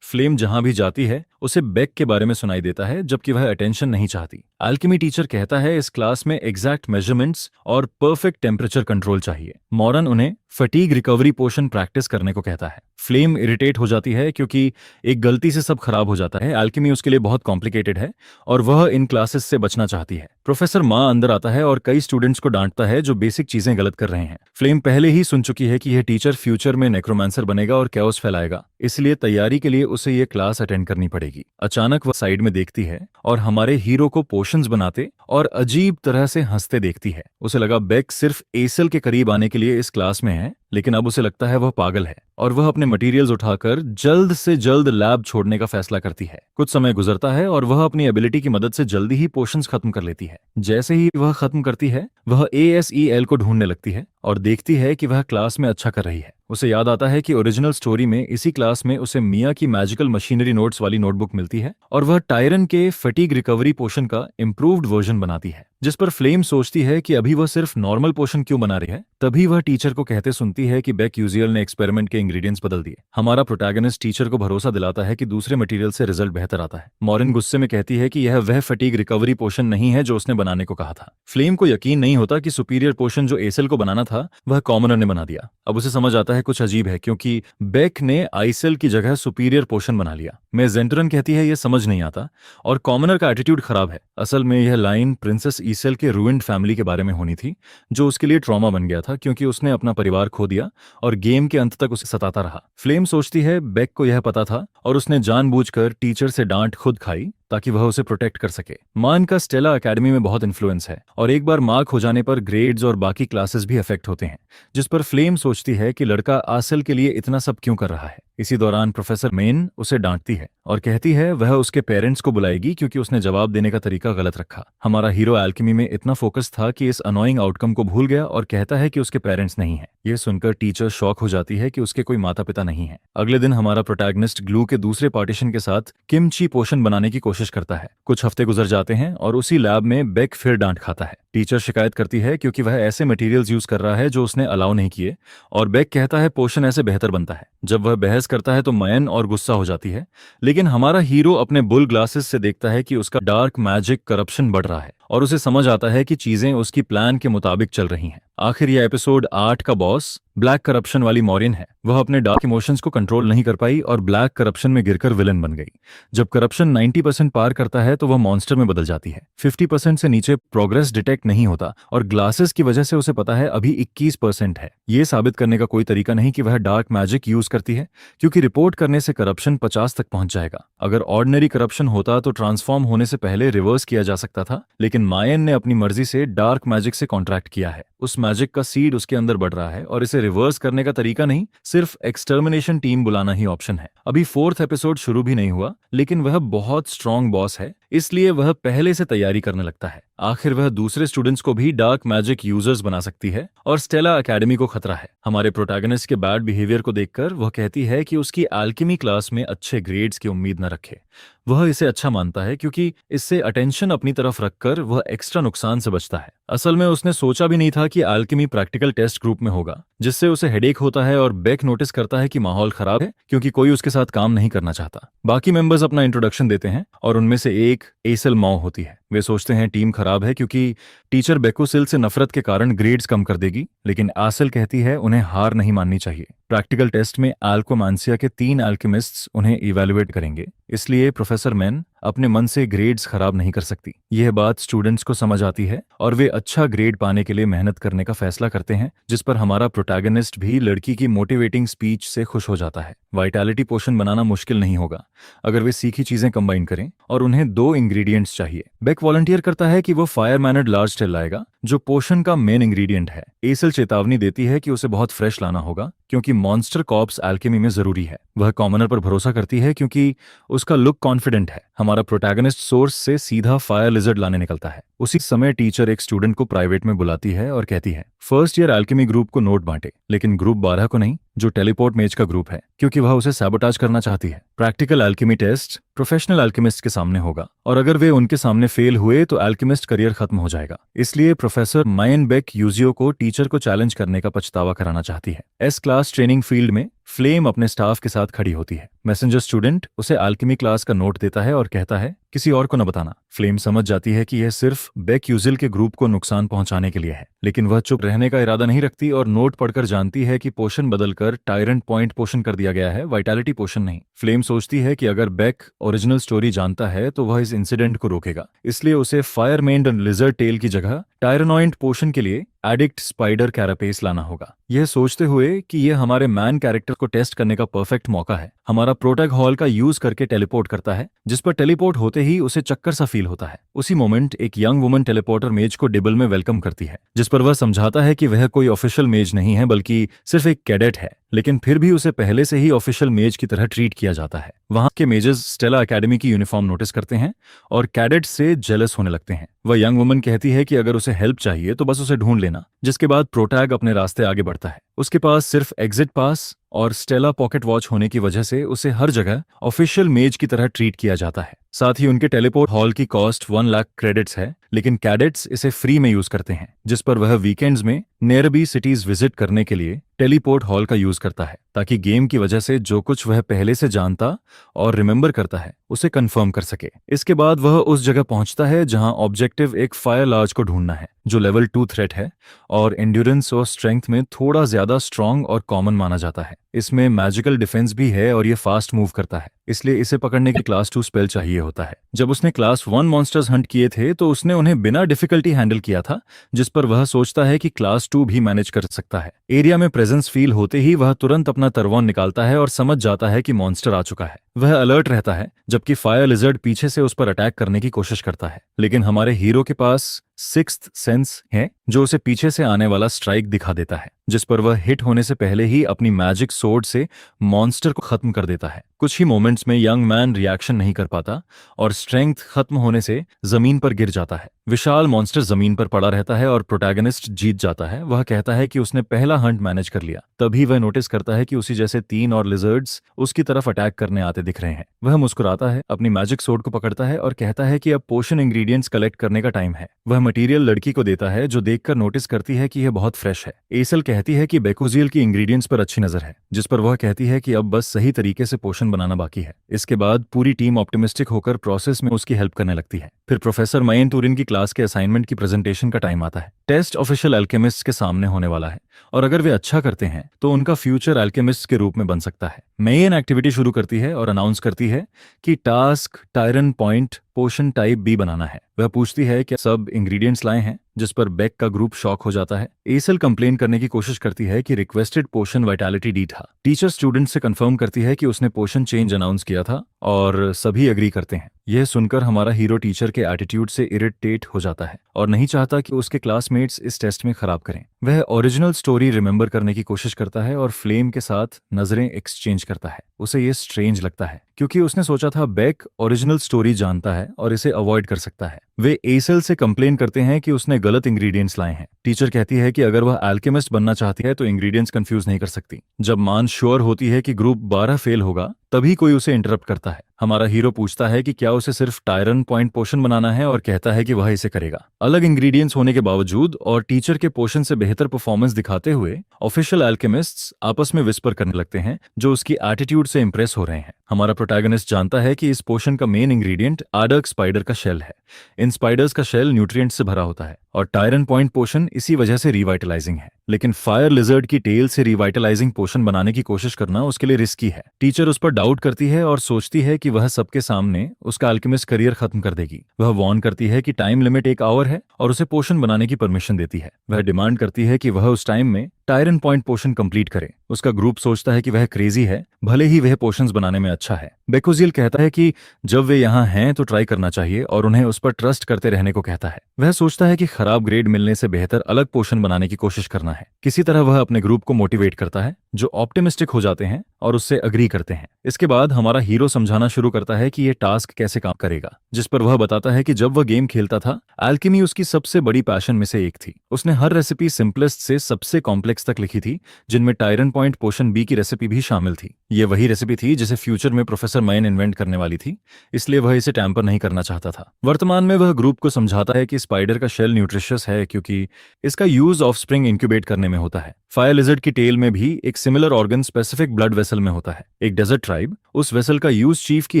फ्लेम जहां भी जाती है उसे बेक के बारे में सुनाई देता है, जबकि वह अटेंशन नहीं चाहती। एल्केमी टीचर कहता है इस क्लास में एग्जैक्ट मेजरमेंट्स और परफेक्ट टेम्परेचर कंट्रोल चाहिए। मॉरन उन्हें फटीग रिकवरी पोशन प्रैक्टिस करने को कहता है। फ्लेम इरिटेट हो जाती है क्योंकि एक गलती से सब खराब हो जाता है। एल्केमी उसके लिए बहुत कॉम्प्लिकेटेड है और वह इन क्लासेस से बचना चाहती है। प्रोफेसर मा अंदर आता है और कई स्टूडेंट्स को डांटता है जो बेसिक चीजें गलत कर रहे हैं। फ्लेम पहले ही सुन चुकी है कि यह टीचर फ्यूचर में नेक्रोमांसर बनेगा और कैओस फैलाएगा, इसलिए तैयारी के लिए उसे यह क्लास अटेंड करनी पड़ेगी। अचानक वह साइड में देखती है और हमारे हीरो को पोशंस बनाते और अजीब तरह से हंसते देखती है। उसे लगा बेक सिर्फ एसल के करीब आने के लिए इस क्लास में है, लेकिन अब उसे लगता है वह पागल है और वह अपने मटेरियल्स उठाकर जल्द से जल्द लैब छोड़ने का फैसला करती है। कुछ समय गुजरता है और वह अपनी एबिलिटी की मदद से जल्दी ही पोशंस खत्म कर लेती है। जैसे ही वह खत्म करती है, वह ASEL को ढूंढने लगती है और देखती है कि वह क्लास में अच्छा कर रही है। उसे याद आता है कि ओरिजिनल स्टोरी में इसी क्लास में उसे मिया की मैजिकल मशीनरी नोट्स वाली नोटबुक मिलती है और वह टायरन के फटीग रिकवरी पोशन का इम्प्रूव्ड वर्जन बनाती है, जिस पर फ्लेम सोचती है कि अभी वह सिर्फ नॉर्मल पोशन क्यों बना रही है। तभी वह टीचर को कहते सुनती है कि बेक यूजियल ने एक्सपेरिमेंट के इंग्रेडिएंट्स बदल दिए। हमारा प्रोटैगनिस्ट टीचर को भरोसा दिलाता है कि दूसरे मटेरियल से रिजल्ट बेहतर आता है। मॉरिन गुस्से में कहती है कि यह वह फटीग रिकवरी पोशन नहीं है जो उसने बनाने को कहा था। फ्लेम को यकीन नहीं होता कि सुपीरियर पोशन जो एसेल को बनाना था वह कॉमनर ने बना दिया। अब उसे समझ आता है कुछ अजीब है, क्योंकि बेक ने आइसेल की जगह सुपीरियर पोशन बना लिया। मेजेंटरन कहती है यह समझ नहीं आता और कॉमनर का एटीट्यूड खराब है। असल में यह लाइन प्रिंसेस ईसेल के रूइंड फैमिली के बारे में होनी थी, जो उसके लिए ट्रॉमा बन गया था क्योंकि उसने अपना परिवार खो दिया और गेम के अंत तक उसे सताता रहा। फ्लेम सोचती है बेक को यह पता था और उसने जानबूझकर टीचर से डांट खुद खाई ताकि वह उसे प्रोटेक्ट कर सके। मान का स्टेला एकेडमी में बहुत इन्फ्लुएंस है और एक बार मार्क हो जाने पर ग्रेड्स और बाकी क्लासेस भी अफेक्ट होते हैं, जिस पर फ्लेम सोचती है कि लड़का आसल के लिए इतना सब क्यों कर रहा है। इसी दौरान प्रोफेसर मेन उसे डांटती है और कहती है वह उसके पेरेंट्स को बुलाएगी क्योंकि उसने जवाब देने का तरीका गलत रखा। हमारा हीरो एल्केमी में इतना फोकस था कि इस अनोइंग आउटकम को भूल गया और कहता है कि उसके पेरेंट्स नहीं है। यह सुनकर टीचर शॉक हो जाती है कि उसके कोई माता पिता नहीं है। अगले दिन हमारा प्रोटैगनिस्ट ग्लू के दूसरे पार्टीशन के साथ किमची पोशन बनाने की कोशिश करता है। कुछ हफ्ते गुजर जाते हैं और उसी लैब में बेक फिर डांट खाता है। टीचर शिकायत करती है क्योंकि वह ऐसे मटेरियल्स यूज कर रहा है जो उसने अलाउ नहीं किए और बेक कहता है पोशन ऐसे बेहतर बनता है। जब वह बहस करता है तो मयन और गुस्सा हो जाती है, लेकिन हमारा हीरो अपने बुल ग्लासेस से देखता है कि उसका डार्क मैजिक करप्शन बढ़ रहा है और उसे समझ आता है कि चीजें उसकी प्लान के मुताबिक चल रही हैं। आखिर यह एपिसोड 8 का बॉस ब्लैक करप्शन वाली मॉरिन है। वह अपने डार्क इमोशंस को कंट्रोल नहीं कर पाई और ब्लैक करप्शन में गिरकर विलन बन गई। जब करप्शन 90% पार करता है तो वह मॉन्स्टर में बदल जाती है। 50% से नीचे प्रोग्रेस डिटेक्ट नहीं होता और ग्लासेस की वजह से उसे पता है अभी 21% है। ये साबित करने का कोई तरीका नहीं कि वह डार्क मैजिक यूज करती है, क्योंकि रिपोर्ट करने से करप्शन 50 तक पहुंच जाएगा। अगर ऑर्डिनरी करप्शन होता तो ट्रांसफॉर्म होने से पहले रिवर्स किया जा सकता था, लेकिन मायन ने अपनी मर्जी से डार्क मैजिक से कॉन्ट्रैक्ट किया है। उस मैजिक का सीड उसके अंदर बढ़ रहा है और इसे रिवर्स करने का तरीका नहीं, सिर्फ एक्सटर्मिनेशन टीम बुलाना ही ऑप्शन है। अभी 4th एपिसोड शुरू भी नहीं हुआ, लेकिन वह बहुत स्ट्रांग बॉस है, इसलिए वह पहले से तैयारी करने लगता है। आखिर वह दूसरे स्टूडेंट्स को भी डार्क मैजिक यूजर्स बना सकती है और स्टेला एकेडमी को खतरा है। हमारे प्रोटैगनिस्ट के बैड बिहेवियर को देखकर वह कहती है कि उसकी एल्केमी क्लास में अच्छे ग्रेड्स की उम्मीद न रखे। वह इसे अच्छा मानता है क्योंकि इससे अटेंशन अपनी तरफ रखकर वह एक्स्ट्रा नुकसान से बचता है। असल में उसने सोचा भी नहीं था कि एल्केमी प्रैक्टिकल टेस्ट ग्रुप में होगा, जिससे उसे हेडेक होता है और बेक नोटिस करता है कि माहौल खराब है क्योंकि कोई उसके साथ काम नहीं करना चाहता। बाकी मेंबर्स अपना इंट्रोडक्शन देते हैं और उनमें से एक एसल मॉ होती है। वे सोचते हैं टीम खराब है क्योंकि टीचर बेकोसिल से नफरत के कारण ग्रेड्स कम कर देगी, लेकिन आसल कहती है उन्हें हार नहीं माननी चाहिए। प्रैक्टिकल टेस्ट में अल्कोमांसिया के 3 अल्केमिस्ट्स उन्हें इवैल्यूएट करेंगे, इसलिए प्रोफेसर मैन अपने मन से ग्रेड्स खराब नहीं कर सकती। यह बात स्टूडेंट्स को समझ आती है और वे अच्छा ग्रेड पाने के लिए मेहनत करने का फैसला करते हैं, जिस पर हमारा प्रोटैगनिस्ट भी लड़की की मोटिवेटिंग स्पीच से खुश हो जाता है। वाइटैलिटी पोशन बनाना मुश्किल नहीं होगा अगर वे सीखी चीजें कंबाइन करें, और उन्हें 2 इंग्रेडिएंट्स चाहिए। बेक वॉलंटियर करता है कि वो फायर मैनर्ड लार्ज टेल लाएगा, जो पोशन का मेन इंग्रेडिएंट है। एसल चेतावनी देती है कि उसे बहुत फ्रेश लाना होगा क्योंकि मॉन्स्टर कॉर्प्स एल्केमी में जरूरी है। वह कॉमनर पर भरोसा करती है क्योंकि उसका लुक कॉन्फिडेंट है। हमारा प्रोटैगनिस्ट सोर्स से सीधा फायर लिजर्ड लाने निकलता है। उसी समय टीचर एक स्टूडेंट को प्राइवेट में बुलाती है और कहती है फर्स्ट ईयर एल्केमी ग्रुप को नोट बांटे, लेकिन ग्रुप 12 को नहीं, जो टेलीपोर्ट मेज का ग्रुप है, क्योंकि वह उसे सैबोटाज करना चाहती है। Practical alchemy test professional alchemist के सामने होगा और अगर वे उनके सामने फेल हुए तो एल्केमिस्ट करियर खत्म हो जाएगा। इसलिए प्रोफेसर मायन बेक यूजियो को टीचर को चैलेंज करने का पछतावा कराना चाहती है। एस क्लास ट्रेनिंग फील्ड में फ्लेम अपने स्टाफ के साथ खड़ी होती है। मैसेंजर स्टूडेंट उसे एल्केमी क्लास का नोट देता है और कहता है किसी और को न बताना। फ्लेम समझ जाती है कि यह सिर्फ बेक यूजिल के ग्रुप को नुकसान पहुंचाने के लिए है, लेकिन वह चुप रहने का इरादा नहीं रखती और नोट पढ़कर जानती है कि पोशन बदलकर टायरेंट पॉइंट पोशन कर दिया गया है, वाइटैलिटी पोशन नहीं। फ्लेम सोचती है कि अगर बेक ओरिजिनल स्टोरी जानता है तो वह इस इंसिडेंट को रोकेगा, इसलिए उसे फायरमेंड एंड लिजर्ड टेल की जगह टायरनॉइंट पोशन के लिए एडिक्ट स्पाइडर कैरापेस लाना होगा। यह सोचते हुए कि यह हमारे मैन कैरेक्टर को टेस्ट करने का परफेक्ट मौका है, हमारा प्रोटैग हॉल का यूज करके टेलीपोर्ट करता है, जिस पर टेलीपोर्ट होते ही उसे चक्कर सा फील होता है। उसी मोमेंट एक यंग वुमन टेलीपोर्टर मेज को डिबल में वेलकम करती है, जिस पर वह समझाता है कि वह कोई ऑफिशियल मेज नहीं है बल्कि सिर्फ एक कैडेट है, लेकिन फिर भी उसे पहले से ही ऑफिशियल मेज की तरह ट्रीट किया जाता है। वहां के मेजेस स्टेला एकेडमी की यूनिफॉर्म नोटिस करते हैं और कैडेट से जेलस होने लगते हैं। वह यंग वुमन कहती है कि अगर उसे हेल्प चाहिए तो बस उसे ढूंढ लेना, जिसके बाद प्रोटैग अपने रास्ते आगे बढ़ता है। उसके पास सिर्फ एग्जिट पास और स्टेला पॉकेट वॉच होने की वजह से उसे हर जगह ऑफिशियल मेज की तरह ट्रीट किया जाता है। साथ ही उनके टेलीपोर्ट हॉल की कॉस्ट 1 लाख क्रेडिट्स है, लेकिन कैडेट्स इसे फ्री में यूज करते हैं, जिस पर वह वीकेंड्स में नेरबी सिटीज विजिट करने के लिए टेलीपोर्ट हॉल का यूज करता है, ताकि गेम की वजह से जो कुछ वह पहले से जानता और रिमेंबर करता है उसे कंफर्म कर सके। इसके बाद वह उस जगह पहुंचता है जहां ऑब्जेक्टिव एक फायर लार्ज को ढूंढना है, जो लेवल 2 थ्रेट है और एंड्योरेंस और स्ट्रेंथ में थोड़ा ज्यादा स्ट्रांग और कॉमन माना जाता है। इसमें मैजिकल डिफेंस भी है और ये फास्ट मूव करता है, इसलिए इसे पकड़ने के क्लास 2 स्पेल चाहिए होता है। जब उसने क्लास 1 मॉन्स्टर्स हंट किए थे तो उसने उन्हें बिना डिफिकल्टी हैंडल किया था, जिस पर वह सोचता है कि क्लास 2 भी मैनेज कर सकता है। एरिया में प्रेजेंस फील होते ही वह तुरंत अपना तरवान निकालता है और समझ जाता है कि मॉन्स्टर आ चुका है। वह अलर्ट रहता है, जबकि फायर लिजर्ड पीछे से उस पर अटैक करने की कोशिश करता है, लेकिन हमारे हीरो के पास सिक्स्थ सेंस है जो उसे पीछे से आने वाला स्ट्राइक दिखा देता है, जिस पर वह हिट होने से पहले ही अपनी मैजिक सोर्ड से मॉन्स्टर को खत्म कर देता है। कुछ ही मोमेंट्स में यंग मैन रिएक्शन नहीं कर पाता और स्ट्रेंथ खत्म होने से जमीन पर गिर जाता है। विशाल मॉन्स्टर जमीन पर पड़ा रहता है और प्रोटैगनिस्ट जीत जाता है। वह कहता है कि उसने पहला हंट मैनेज कर लिया। तभी वह नोटिस करता है कि उसी जैसे 3 और लिजर्ड्स उसकी तरफ अटैक करने आते दिख रहे हैं। वह मुस्कुराता है, अपनी मैजिक सोर्ड को पकड़ता है और कहता है कि अब पोशन इंग्रेडिएंट्स कलेक्ट करने का टाइम है। वह मटेरियल लड़की को देता है, जो देखकर नोटिस करती है कि यह बहुत फ्रेश है। एसल कहती है कि बेकोजियल की इंग्रेडिएंट्स पर अच्छी नजर है, जिस पर वह कहती है कि अब बस सही तरीके से पोशन बनाना बाकी है। इसके बाद पूरी टीम ऑप्टिमिस्टिक होकर प्रोसेस में उसकी हेल्प करने लगती है। फिर प्रोफेसर मायन टूरिन की क्लास के असाइनमेंट की प्रेजेंटेशन का टाइम आता है। टेस्ट ऑफिशियल अल्केमिस्ट के सामने होने वाला है और अगर वे अच्छा करते हैं तो उनका फ्यूचर अल्केमिस्ट के रूप में बन सकता है। मेन एक्टिविटी शुरू करती है और अनाउंस करती है कि टास्क टायरन पॉइंट पोशन टाइप बी बनाना है। वह पूछती है कि सब इंग्रेडिएंट्स लाए हैं, जिस पर बेक का ग्रुप शॉक हो जाता है। एसल कंप्लेन करने की कोशिश करती है कि रिक्वेस्टेड पोशन वाइटैलिटी डी था। टीचर स्टूडेंट से कंफर्म करती है कि उसने पोशन चेंज अनाउंस किया था और सभी एग्री करते हैं। यह सुनकर हमारा हीरो टीचर के एटीट्यूड से इरिटेट हो जाता है और नहीं चाहता कि उसके क्लासमेट्स इस टेस्ट में खराब करें। वह ओरिजिनल स्टोरी रिमेंबर करने की कोशिश करता है और फ्लेम के साथ नजरें एक्सचेंज करता है। उसे यह स्ट्रेंज लगता है क्योंकि उसने सोचा था बेक ओरिजिनल स्टोरी जानता है और इसे अवॉइड कर सकता है। वे एसल से कंप्लेन करते हैं कि उसने गलत इंग्रेडिएंट्स लाए हैं। टीचर कहती है कि अगर वह अल्केमिस्ट बनना चाहती है तो इंग्रेडिएंट्स कंफ्यूज नहीं कर सकती। जब मान श्योर होती है कि ग्रुप 12 फेल होगा तभी कोई उसे इंटरप्ट करता है। हमारा हीरो पूछता है कि क्या उसे सिर्फ टायरन पॉइंट पोशन बनाना है और कहता है कि वह इसे करेगा। अलग इंग्रेडिएंट्स होने के बावजूद और टीचर के पोशन से बेहतर परफॉर्मेंस दिखाते हुए ऑफिशियल अल्केमिस्ट्स आपस में विस्पर करने लगते हैं, जो उसकी एटीट्यूड से इंप्रेस हो रहे हैं। हमारा प्रोटैगनिस्ट जानता है कि इस पोशन का मेन इंग्रेडिएंट आर्डर्क स्पाइडर का शेल है। इन स्पाइडर्स का शेल न्यूट्रिएंट्स से भरा होता है और टायरन पॉइंट पोशन इसी वजह से रिवाइटलाइजिंग है। लेकिन फायर लिजर्ड की टेल से रिवाइटलाइजिंग पोशन बनाने की कोशिश करना उसके लिए रिस्की है। टीचर उस पर डाउट करती है और सोचती है कि वह सबके सामने उसका अल्केमिस्ट करियर खत्म कर देगी। वह वार्न करती है कि टाइम लिमिट 1 आवर है और उसे पोशन बनाने की परमिशन देती है। वह डिमांड करती है कि वह उस टाइम में टायरन पॉइंट पोशन कंप्लीट करे। उसका ग्रुप सोचता है कि वह क्रेजी है, भले ही वह पोशंस बनाने में अच्छा है। बेकोजिल कहता है कि जब वे यहाँ हैं तो ट्राई करना चाहिए और उन्हें उस पर ट्रस्ट करते रहने को कहता है। वह सोचता है कि खराब ग्रेड मिलने से बेहतर अलग पोशन बनाने की कोशिश करना है। किसी तरह वह अपने ग्रुप को मोटिवेट करता है, जो ऑप्टिमिस्टिक हो जाते हैं और उससे अग्री करते हैं। इसके बाद हमारा हीरो समझाना शुरू करता है कि यह टास्क कैसे काम करेगा, जिस पर वह बताता है कि जब वह गेम खेलता था, एल्केमी उसकी सबसे बड़ी पैशन में से एक थी। उसने हर रेसिपी सिंपलेस्ट से सबसे कॉम्प्लेक्स तक लिखी थी, जिनमें टायरन पॉइंट पोशन बी की रेसिपी भी शामिल थी। ये वही रेसिपी थी जिसे फ्यूचर में प्रोफेसर मैन इन्वेंट करने वाली थी, इसलिए वह इसे टैंपर नहीं करना चाहता था। वर्तमान में वह ग्रुप को समझाता है कि स्पाइडर का शेल न्यूट्रिशियस है क्योंकि इसका यूज ऑफस्प्रिंग इंक्यूबेट करने में होता है। फायर लिजर्ड की टेल में भी एक similar organ specific blood vessel में होता है। एक डेजर्ट ट्राइब उस वेसल का यूज चीफ की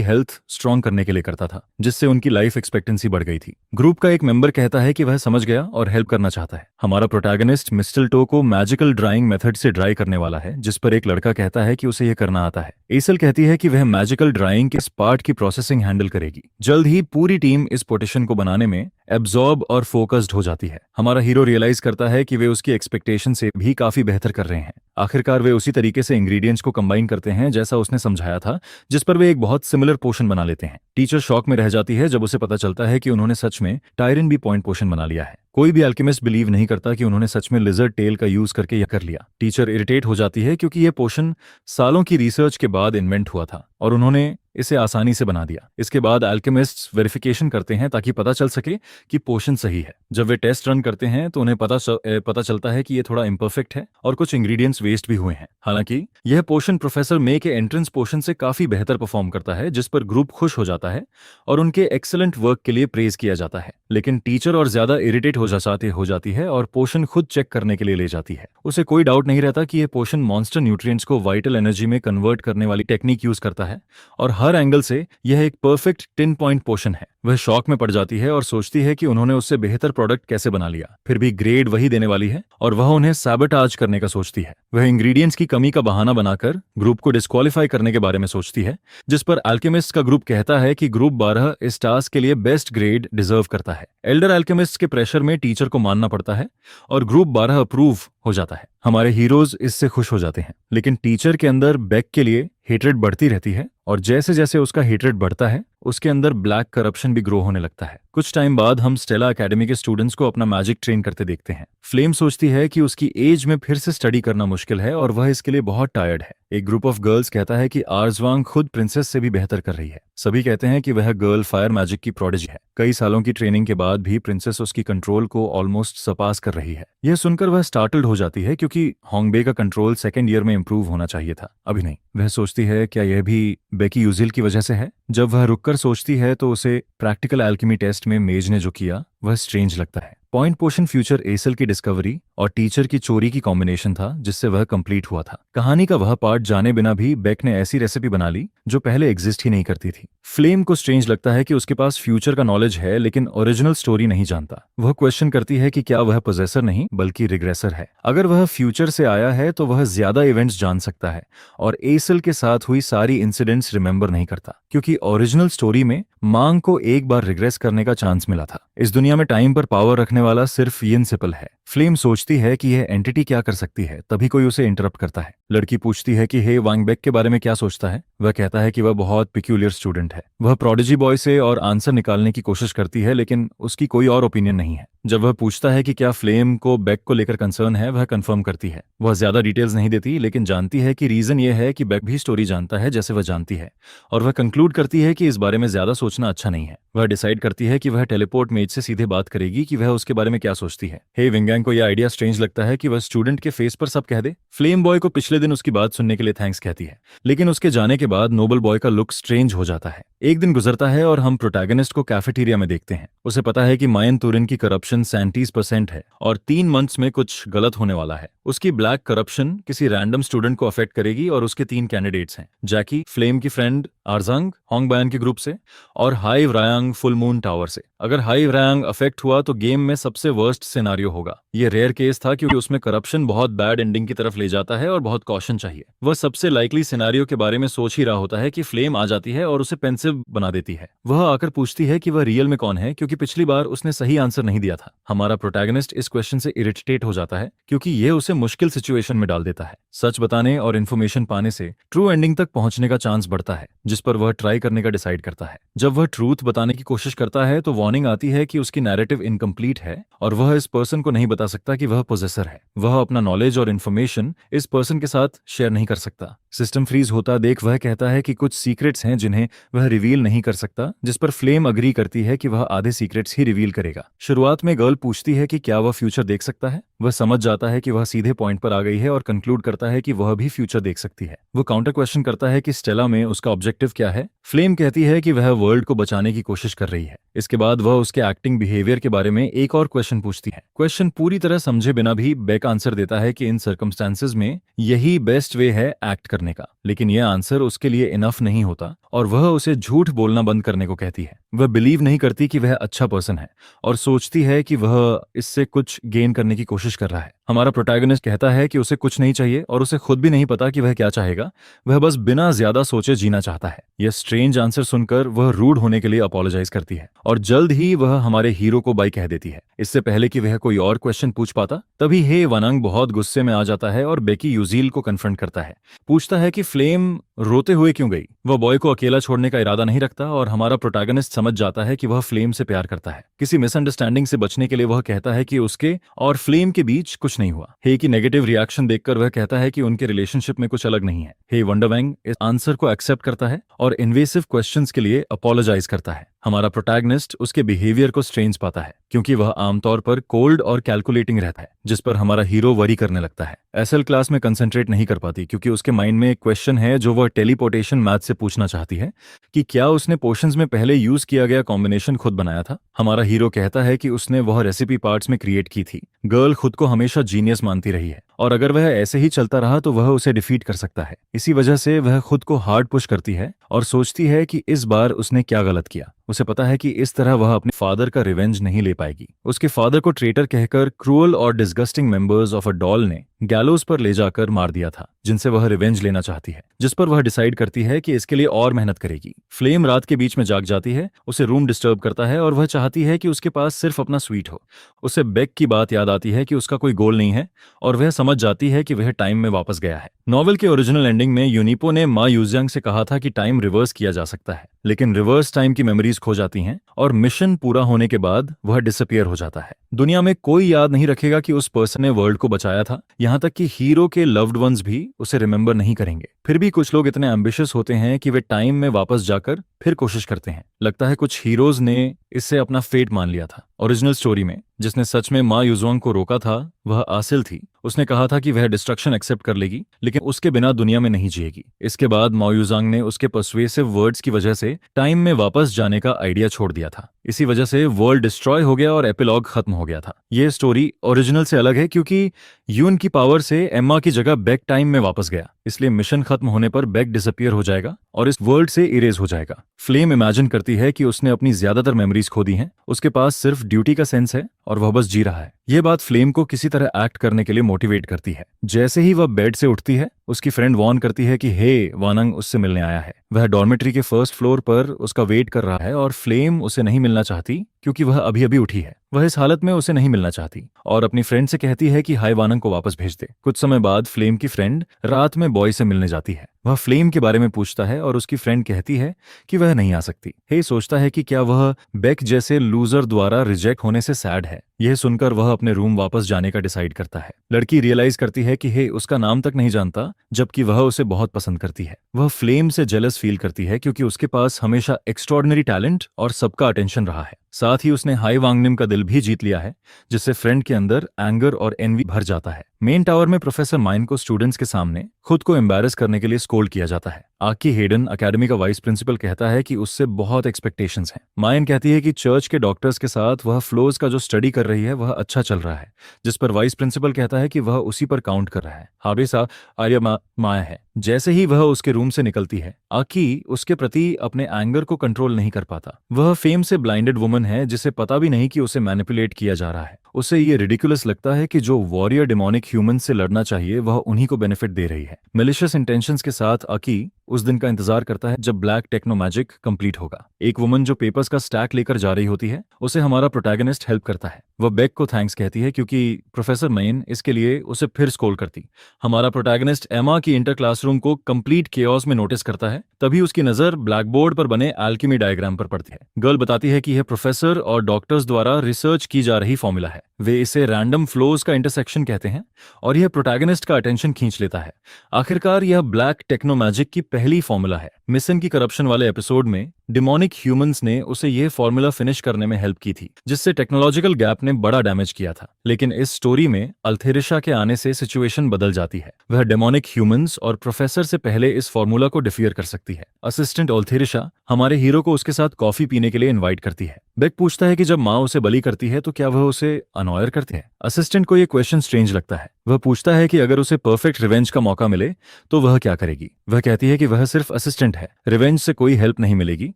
हेल्थ स्ट्रॉन्ग करने के लिए करता था, जिससे उनकी लाइफ एक्सपेक्टेंसी बढ़ गई थी। ग्रुप का एक मेंबर कहता है कि वह समझ गया और हेल्प करना चाहता है। हमारा प्रोटैगनिस्ट मिस्टलटो को मैजिकल ड्राइंग मेथड से ड्राई करने वाला है, जिस पर एक लड़का कहता है कि उसे यह करना आता है। एसल कहती है कि वह मैजिकल ड्राइंग के इस पार्ट की प्रोसेसिंग हैंडल करेगी। जल्द ही पूरी टीम इस पोटेशन को बनाने में एब्जॉर्ब और फोकस्ड हो जाती है। हमारा हीरो रियलाइज करता है कि वे उसकी एक्सपेक्टेशन से भी काफी बेहतर कर रहे हैं। आखिरकार वे उसी तरीके से इंग्रेडिएंट्स को कंबाइन करते हैं जैसा उसने समझाया था, जिस पर वे एक बहुत सिमिलर पोशन बना लेते हैं। टीचर शॉक में रह जाती है जब उसे पता चलता है कि उन्होंने सच में टायरन बी पॉइंट पोशन बना लिया है। कोई भी अल्केमिस्ट बिलीव नहीं करता कि उन्होंने सच में लिजर्ड टेल का यूज करके यह कर लिया। टीचर इरिटेट हो जाती है क्योंकि यह पोशन सालों की रिसर्च के बाद इन्वेंट हुआ था और उन्होंने इसे आसानी से बना दिया। इसके बाद अल्केमिस्ट्स वेरिफिकेशन करते हैं ताकि पता चल सके कि पोशन सही है। जब वे टेस्ट रन करते हैं तो उन्हें पता चलता है कि यह थोड़ा इम्परफेक्ट है और कुछ इंग्रेडिएंट्स वेस्ट भी हुए हैं। हालांकि यह पोशन प्रोफेसर मे के एंट्रेंस पोशन से काफी बेहतर परफॉर्म करता है, जिस पर ग्रुप खुश हो जाता है और उनके एक्सीलेंट वर्क के लिए प्रेज किया जाता है। लेकिन टीचर और ज्यादा इरिटेट हो जाती है और पोशन खुद चेक करने के लिए ले जाती है। उसे कोई डाउट नहीं रहता कि यह पोशन मॉन्स्टर न्यूट्रिएंट्स को वाइटल एनर्जी में कन्वर्ट करने वाली टेक्निक यूज करता है और हर एंगल से यह एक परफेक्ट 10 पॉइंट पोशन है। वह शॉक में पड़ जाती है और सोचती है कि उन्होंने उससे बेहतर प्रोडक्ट कैसे बना लिया। फिर भी ग्रेड वही देने वाली है और वह उन्हें सैबोटाज करने का सोचती है। वह इंग्रेडिएंट्स की कमी का बहाना बनाकर ग्रुप को डिस्क्वालीफाई करने के बारे में सोचती है, जिस पर अल्केमिस्ट का ग्रुप कहता है कि ग्रुप 12 इस टास्क के लिए बेस्ट ग्रेड डिजर्व करता है। एल्डर अल्केमिस्ट के प्रेशर में टीचर को मानना पड़ता है और ग्रुप 12 अप्रूव हो जाता है। हमारे हीरोज इससे खुश हो जाते हैं, लेकिन टीचर के अंदर बेक के लिए हेट्रेड बढ़ती रहती है और जैसे जैसे उसका हेट्रेड बढ़ता है उसके अंदर ब्लैक करप्शन भी ग्रो होने लगता है। कुछ टाइम बाद हम स्टेला एकेडमी के स्टूडेंट्स को अपना मैजिक ट्रेन करते देखते हैं। फ्लेम सोचती है कि उसकी एज में फिर से स्टडी करना मुश्किल है और वह इसके लिए बहुत टायर्ड है। एक ग्रुप ऑफ गर्ल्स कहता है कि आर्जवांग खुद प्रिंसेस से भी बेहतर कर रही है। सभी कहते हैं कि वह गर्ल फायर मैजिक की प्रोडिजी है। कई सालों की ट्रेनिंग के बाद भी प्रिंसेस उसकी कंट्रोल को ऑलमोस्ट सरपास कर रही है। यह सुनकर वह स्टार्टल्ड हो जाती है क्योंकि होंगबे का कंट्रोल सेकेंड ईयर में इंप्रूव होना चाहिए था, अभी नहीं। वह सोचती है क्या यह भी बेकी यूजिल की वजह से है। जब वह रुककर सोचती है तो उसे प्रैक्टिकल एल्केमी टेस्ट में मेज ने जो किया वह स्ट्रेंज लगता है। पॉइंट पोशन फ्यूचर एसल की डिस्कवरी और टीचर की चोरी की कॉम्बिनेशन था जिससे वह कंप्लीट हुआ था। कहानी का वह पार्ट जाने बिना भी बेक ने ऐसी रेसिपी बना ली जो पहले एग्जिस्ट ही नहीं करती थी। फ्लेम को स्ट्रेंज लगता है कि उसके पास फ्यूचर का नॉलेज है लेकिन ओरिजिनल स्टोरी नहीं जानता। वह क्वेश्चन करती है कि क्या वह पोजेसर नहीं बल्कि रिग्रेसर है। अगर वह फ्यूचर से आया है तो वह ज्यादा इवेंट्स जान सकता है और एसल के साथ हुई सारी इंसिडेंट्स रिमेंबर नहीं करता, क्योंकि ओरिजिनल स्टोरी में मांग को एक बार रिग्रेस करने का चांस मिला था। इस दुनिया में टाइम पर पावर रखने वाला सिर्फ यिन सिपल है। फ्लेम सोचती है कि यह एंटिटी क्या कर सकती है, तभी कोई उसे इंटरप्ट करता है। लड़की पूछती है कि हे वांगबेक के बारे में क्या सोचता है। वह कहता है कि वह बहुत पिक्यूलियर स्टूडेंट है। वह प्रोडिजी बॉय से और आंसर निकालने की कोशिश करती है लेकिन उसकी कोई और ओपिनियन नहीं है। जब वह पूछता है कि क्या फ्लेम को बेक को लेकर कंसर्न है, वह कंफर्म करती है। वह ज्यादा डिटेल्स नहीं देती लेकिन जानती है कि रीजन यह है कि बेक भी स्टोरी जानता है जैसे वह जानती है, और वह कंक्लूड करती है कि इस बारे में ज्यादा सोचना अच्छा नहीं है। वह डिसाइड करती है कि वह टेलीपोर्ट मेज से सीधे बात करेगी कि वह उसके बारे में क्या सोचती है। हे विंगैंग को यह आइडिया स्ट्रेंज लगता है कि वह स्टूडेंट के फेस पर सब कह दे। फ्लेम बॉय को पिछले दिन उसकी बात सुनने के लिए थैंक्स कहती है, लेकिन उसके जाने के बाद नोबल बॉय का लुक स्ट्रेंज हो जाता है। एक दिन गुजरता है और हम प्रोटैगनिस्ट को कैफेटेरिया में देखते हैं। उसे पता है कि मायन तुरिन की करप्शन 37% है और 3 मंथ्स में कुछ गलत होने वाला है। उसकी ब्लैक करप्शन किसी रैंडम स्टूडेंट को अफेक्ट करेगी और उसके 3 कैंडिडेट्स हैं, जैकी फ्लेम की फ्रेंड आरजंग होंग बयान के ग्रुप से और हाई व्रायांग फुल मून टावर से। अगर हाई व्रायांग अफेक्ट हुआ तो गेम में सबसे वर्स्ट सिनारियो होगा। ये रेयर केस था क्योंकि उसमें करप्शन बहुत बैड एंडिंग की तरफ ले जाता है और बहुत कॉशन चाहिए। वह सबसे लाइकली सिनारियो के बारे में सोच ही रहा होता है कि फ्लेम आ जाती है और उसे पेंसिव बना देती है। वह आकर पूछती है कि वह रियल में कौन है, क्योंकि पिछली बार उसने सही आंसर नहीं दिया था। हमारा प्रोटैगनिस्ट इस क्वेश्चन से इरिटेट हो जाता है क्योंकि यह उसे मुश्किल सिचुएशन में डाल देता है। सच बताने और इन्फॉर्मेशन पाने से ट्रू एंडिंग तक पहुंचने का चांस बढ़ता है, जिस पर वह ट्राई करने का डिसाइड करता है। जब वह ट्रूथ बताने की कोशिश करता है तो वार्निंग आती है कि उसकी नैरेटिव इनकम्प्लीट है और वह इस पर्सन को नहीं बता सकता कि वह पोजेसर है। वह अपना नॉलेज और इन्फॉर्मेशन इस पर्सन के साथ शेयर नहीं कर सकता। सिस्टम फ्रीज होता देख वह कहता है कि कुछ सीक्रेट्स हैं जिन्हें वह रिवील नहीं कर सकता, जिस पर फ्लेम अग्री करती है कि वह आधे सीक्रेट्स ही रिवील करेगा। शुरुआत में गर्ल पूछती है कि क्या वह फ्यूचर देख सकता है। वह समझ जाता है कि वह सीधे पॉइंट पर आ गई है और कंक्लूड करता है कि वह भी फ्यूचर देख सकती है। वो काउंटर क्वेश्चन करता है कि स्टेला में उसका ऑब्जेक्टिव क्या है। फ्लेम कहती है कि वह वर्ल्ड को बचाने की कोशिश कर रही है। इसके बाद वह उसके एक्टिंग बिहेवियर के बारे में एक और क्वेश्चन पूछती है। क्वेश्चन पूरी तरह समझे बिना भी बेक आंसर देता है कि इन सर्कमस्टेंसेज में यही बेस्ट वे है एक्ट करने का, लेकिन यह आंसर उसके लिए इनफ नहीं होता और वह उसे झूठ बोलना बंद करने को कहती है। वह बिलीव नहीं करती कि वह अच्छा पर्सन है और सोचती है कि वह इससे कुछ गेन करने की कोशिश कर रहा है। हमारा प्रोटैगनिस्ट कहता है कि उसे कुछ नहीं चाहिए और उसे खुद भी नहीं पता कि वह क्या चाहेगा। वह बस बिना ज्यादा सोचे जीना चाहता है। यह स्ट्रेंज आंसर सुनकर वह रूड होने के लिए अपोलोजाइज करती है और जल्द ही वह हमारे हीरो को बाय कह देती है। इससे पहले कि वह कोई और क्वेश्चन पूछ पाता, तभी हे वानंग बहुत गुस्से में आ जाता है और बेकी यूजील को कन्फ्रंट करता है। पूछता है कि फ्लेम रोते हुए क्यों गई। वह बॉय को अकेला छोड़ने का इरादा नहीं रखता और हमारा प्रोटैगनिस्ट समझ जाता है कि वह फ्लेम से प्यार करता है। किसी मिसअंडरस्टैंडिंग से बचने के लिए वह कहता है कि उसके और फ्लेम के बीच कुछ नहीं हुआ। हे की नेगेटिव रिएक्शन देखकर वह कहता है कि उनके रिलेशनशिप में कुछ अलग नहीं है। हे वंडरवैंग इस आंसर को एक्सेप्ट करता है और इन्वेसिव क्वेश्चंस के लिए अपोलोजाइज करता है। हमारा प्रोटैगनिस्ट उसके बिहेवियर को स्ट्रेंज पाता है क्योंकि वह आमतौर पर कोल्ड और कैलकुलेटिंग रहता है, जिस पर हमारा हीरो वरी करने लगता है। एसएल क्लास में कंसंट्रेट नहीं कर पाती क्योंकि उसके माइंड में एक क्वेश्चन है जो वह टेलीपोर्टेशन मैथ से पूछना चाहती है कि क्या उसने पोशंस में पहले यूज किया गया कॉम्बिनेशन खुद बनाया था। हमारा हीरो कहता है कि उसने वह रेसिपी पार्ट्स में क्रिएट की थी। गर्ल खुद को हमेशा जीनियस मानती रही है और अगर वह ऐसे ही चलता रहा तो वह उसे डिफीट कर सकता है। इसी वजह से वह खुद को हार्ड पुश करती है और सोचती है कि इस बार उसने क्या गलत किया। उसे पता है कि इस तरह वह अपने फादर का रिवेंज नहीं ले पाएगी। उसके फादर को ट्रेटर कहकर क्रूअल और disgusting members of a doll ने गैलोस पर ले जाकर मार दिया था, जिनसे वह रिवेंज लेना चाहती है, जिस पर वह डिसाइड करती है कि इसके लिए और मेहनत करेगी। फ्लेम रात के बीच में जाग जाती है, उसे रूम डिस्टर्ब करता है और वह चाहती है कि उसके पास सिर्फ अपना स्वीट हो। उसे बेक की बात याद आती है कि उसका कोई गोल नहीं है और वह समझ जाती है कि वह टाइम में वापस गया है। नॉवेल के ओरिजिनल एंडिंग में यूनिपो ने मा यूजियांग से कहा था कि टाइम रिवर्स किया जा सकता है, लेकिन रिवर्स टाइम की मेमोरीज खो जाती हैं और मिशन पूरा होने के बाद वह डिसअपियर हो जाता है। दुनिया में कोई याद नहीं रखेगा कि उस पर्सन ने वर्ल्ड को बचाया था, यहाँ तक कि हीरो के लव्ड वंस भी उसे रिमेंबर नहीं करेंगे। फिर भी कुछ लोग इतने एम्बिशियस होते हैं कि वे टाइम में वापस जाकर फिर कोशिश करते हैं। लगता है कुछ हीरोज ने इससे अपना फेट मान लिया था। ओरिजिनल स्टोरी में जिसने सच में मा यूजुआंग को रोका था वह आसिल थी। उसने कहा था कि वह डिस्ट्रक्शन एक्सेप्ट कर लेगी, लेकिन उसके बिना दुनिया में नहीं जिएगी। इसके बाद मा यूजुआंग ने उसके पर्सुएसिव वर्ड्स की वजह से टाइम में वापस जाने का आइडिया छोड़ दिया था। इसी वजह से वर्ल्ड डिस्ट्रॉय हो गया और एपिलॉग खत्म हो गया था। यह स्टोरी ओरिजिनल से अलग है क्योंकि यून की पावर से एम्मा की जगह बेक टाइम में वापस गया, इसलिए मिशन खत्म होने पर बेक डिसअपियर हो जाएगा और इस वर्ल्ड से इरेज हो जाएगा। फ्लेम इमेजिन करती है कि उसने अपनी ज्यादातर मेमोरीज खो दी हैं, उसके पास सिर्फ ड्यूटी का सेंस है और वह बस जी रहा है। यह बात फ्लेम को किसी तरह एक्ट करने के लिए मोटिवेट करती है। जैसे ही वह बेड से उठती है, उसकी फ्रेंड वॉर्न करती है कि हे वानंग उससे मिलने आया है। वह डॉर्मेट्री के फर्स्ट फ्लोर पर उसका वेट कर रहा है और फ्लेम उसे नहीं मिलना चाहती क्योंकि वह अभी अभी उठी है। वह इस हालत में उसे नहीं मिलना चाहती और अपनी फ्रेंड से कहती है कि हाय वानंग को वापस भेज दे। कुछ समय बाद फ्लेम की फ्रेंड रात में बॉय से मिलने जाती है। वह फ्लेम के बारे में पूछता है और उसकी फ्रेंड कहती है कि वह नहीं आ सकती। हे सोचता है कि क्या वह बेक जैसे लूजर द्वारा रिजेक्ट होने से सैड है। यह सुनकर वह अपने रूम वापस जाने का डिसाइड करता है। लड़की रियलाइज करती है कि हे उसका नाम तक नहीं जानता, जबकि वह उसे बहुत पसंद करती है। वह फ्लेम से जेलस फील करती है क्योंकि उसके पास हमेशा एक्स्ट्रॉर्डिनरी टैलेंट और सबका अटेंशन रहा है। साथ ही उसने हाई वांगनिम का दिल भी जीत लिया है, जिससे फ्रेंड के अंदर एंगर और एनवी भर जाता है। मेन टावर में प्रोफेसर माइन को स्टूडेंट्स के सामने खुद को एम्बैरस करने के लिए स्कोल्ड किया जाता है। आकी हेडन, अकेडमी का वाइस प्रिंसिपल, कहता है कि उससे बहुत एक्सपेक्टेशंस हैं। माइन कहती है कि चर्च के डॉक्टर्स के साथ वह फ्लोज का जो स्टडी कर रही है वह अच्छा चल रहा है, जिस पर वाइस प्रिंसिपल कहता है कि वह उसी पर काउंट कर रहा है। हाबिसा आर्या माया है। जैसे ही वह उसके रूम से निकलती है, आकी उसके प्रति अपने एंगर को कंट्रोल नहीं कर पाता। वह फेम से ब्लाइंडेड वुमन है जिसे पता भी नहीं कि उसे मैनिपुलेट किया जा रहा है। उसे ये रिडिकुलस लगता है कि जो वॉरियर डिमोनिक ह्यूमन से लड़ना चाहिए वह उन्हीं को बेनिफिट दे रही है। मेलिशियस इंटेंशंस के साथ आकी उस दिन का इंतजार करता है जब ब्लैक टेक्नो मैजिक कंप्लीट होगा। एक वुमन जो पेपर्स का स्टैक लेकर जा रही होती है, उसे हमारा प्रोटैगनिस्ट हेल्प करता है। वह बेक को थैंक्स कहती है क्योंकि प्रोफेसर मेन इसके लिए उसे फिर स्कोल करती। हमारा प्रोटैगनिस्ट एमा की इंटर क्लासरूम को कंप्लीट केओस में नोटिस करता है। तभी उसकी नजर ब्लैक बोर्ड पर बने एल्केमी डायग्राम पर पड़ती है। गर्ल बताती है कि यह प्रोफेसर और डॉक्टर्स द्वारा रिसर्च की जा रही फॉर्मूला है। वे इसे रैंडम फ्लोज का इंटरसेक्शन कहते हैं और यह प्रोटैगनिस्ट का अटेंशन खींच लेता है। आखिरकार यह ब्लैक टेक्नो मैजिक की पहली फॉर्मूला है। मिशन की करप्शन वाले एपिसोड में डिमोनिक ह्यूमंस ने उसे यह फॉर्मूला फिनिश करने में हेल्प की थी, जिससे टेक्नोलॉजिकल गैप ने बड़ा डैमेज किया था। लेकिन इस स्टोरी में अल्थेरिशा के आने से सिचुएशन बदल जाती है। वह डिमोनिक ह्यूमंस और प्रोफेसर से पहले इस फॉर्मूला को डिफियर कर सकती है। असिस्टेंट अल्थेरिशा हमारे हीरो को उसके साथ कॉफी पीने के लिए इनवाइट करती है। बेक पूछता है कि जब माँ उसे बली करती है तो क्या वह उसे अनॉयर करती है। असिस्टेंट को यह क्वेश्चन स्ट्रेंज लगता है। वह पूछता है कि अगर उसे परफेक्ट रिवेंज का मौका मिले तो वह क्या करेगी। वह कहती है कि वह सिर्फ असिस्टेंट है, रिवेंज से कोई हेल्प नहीं मिलेगी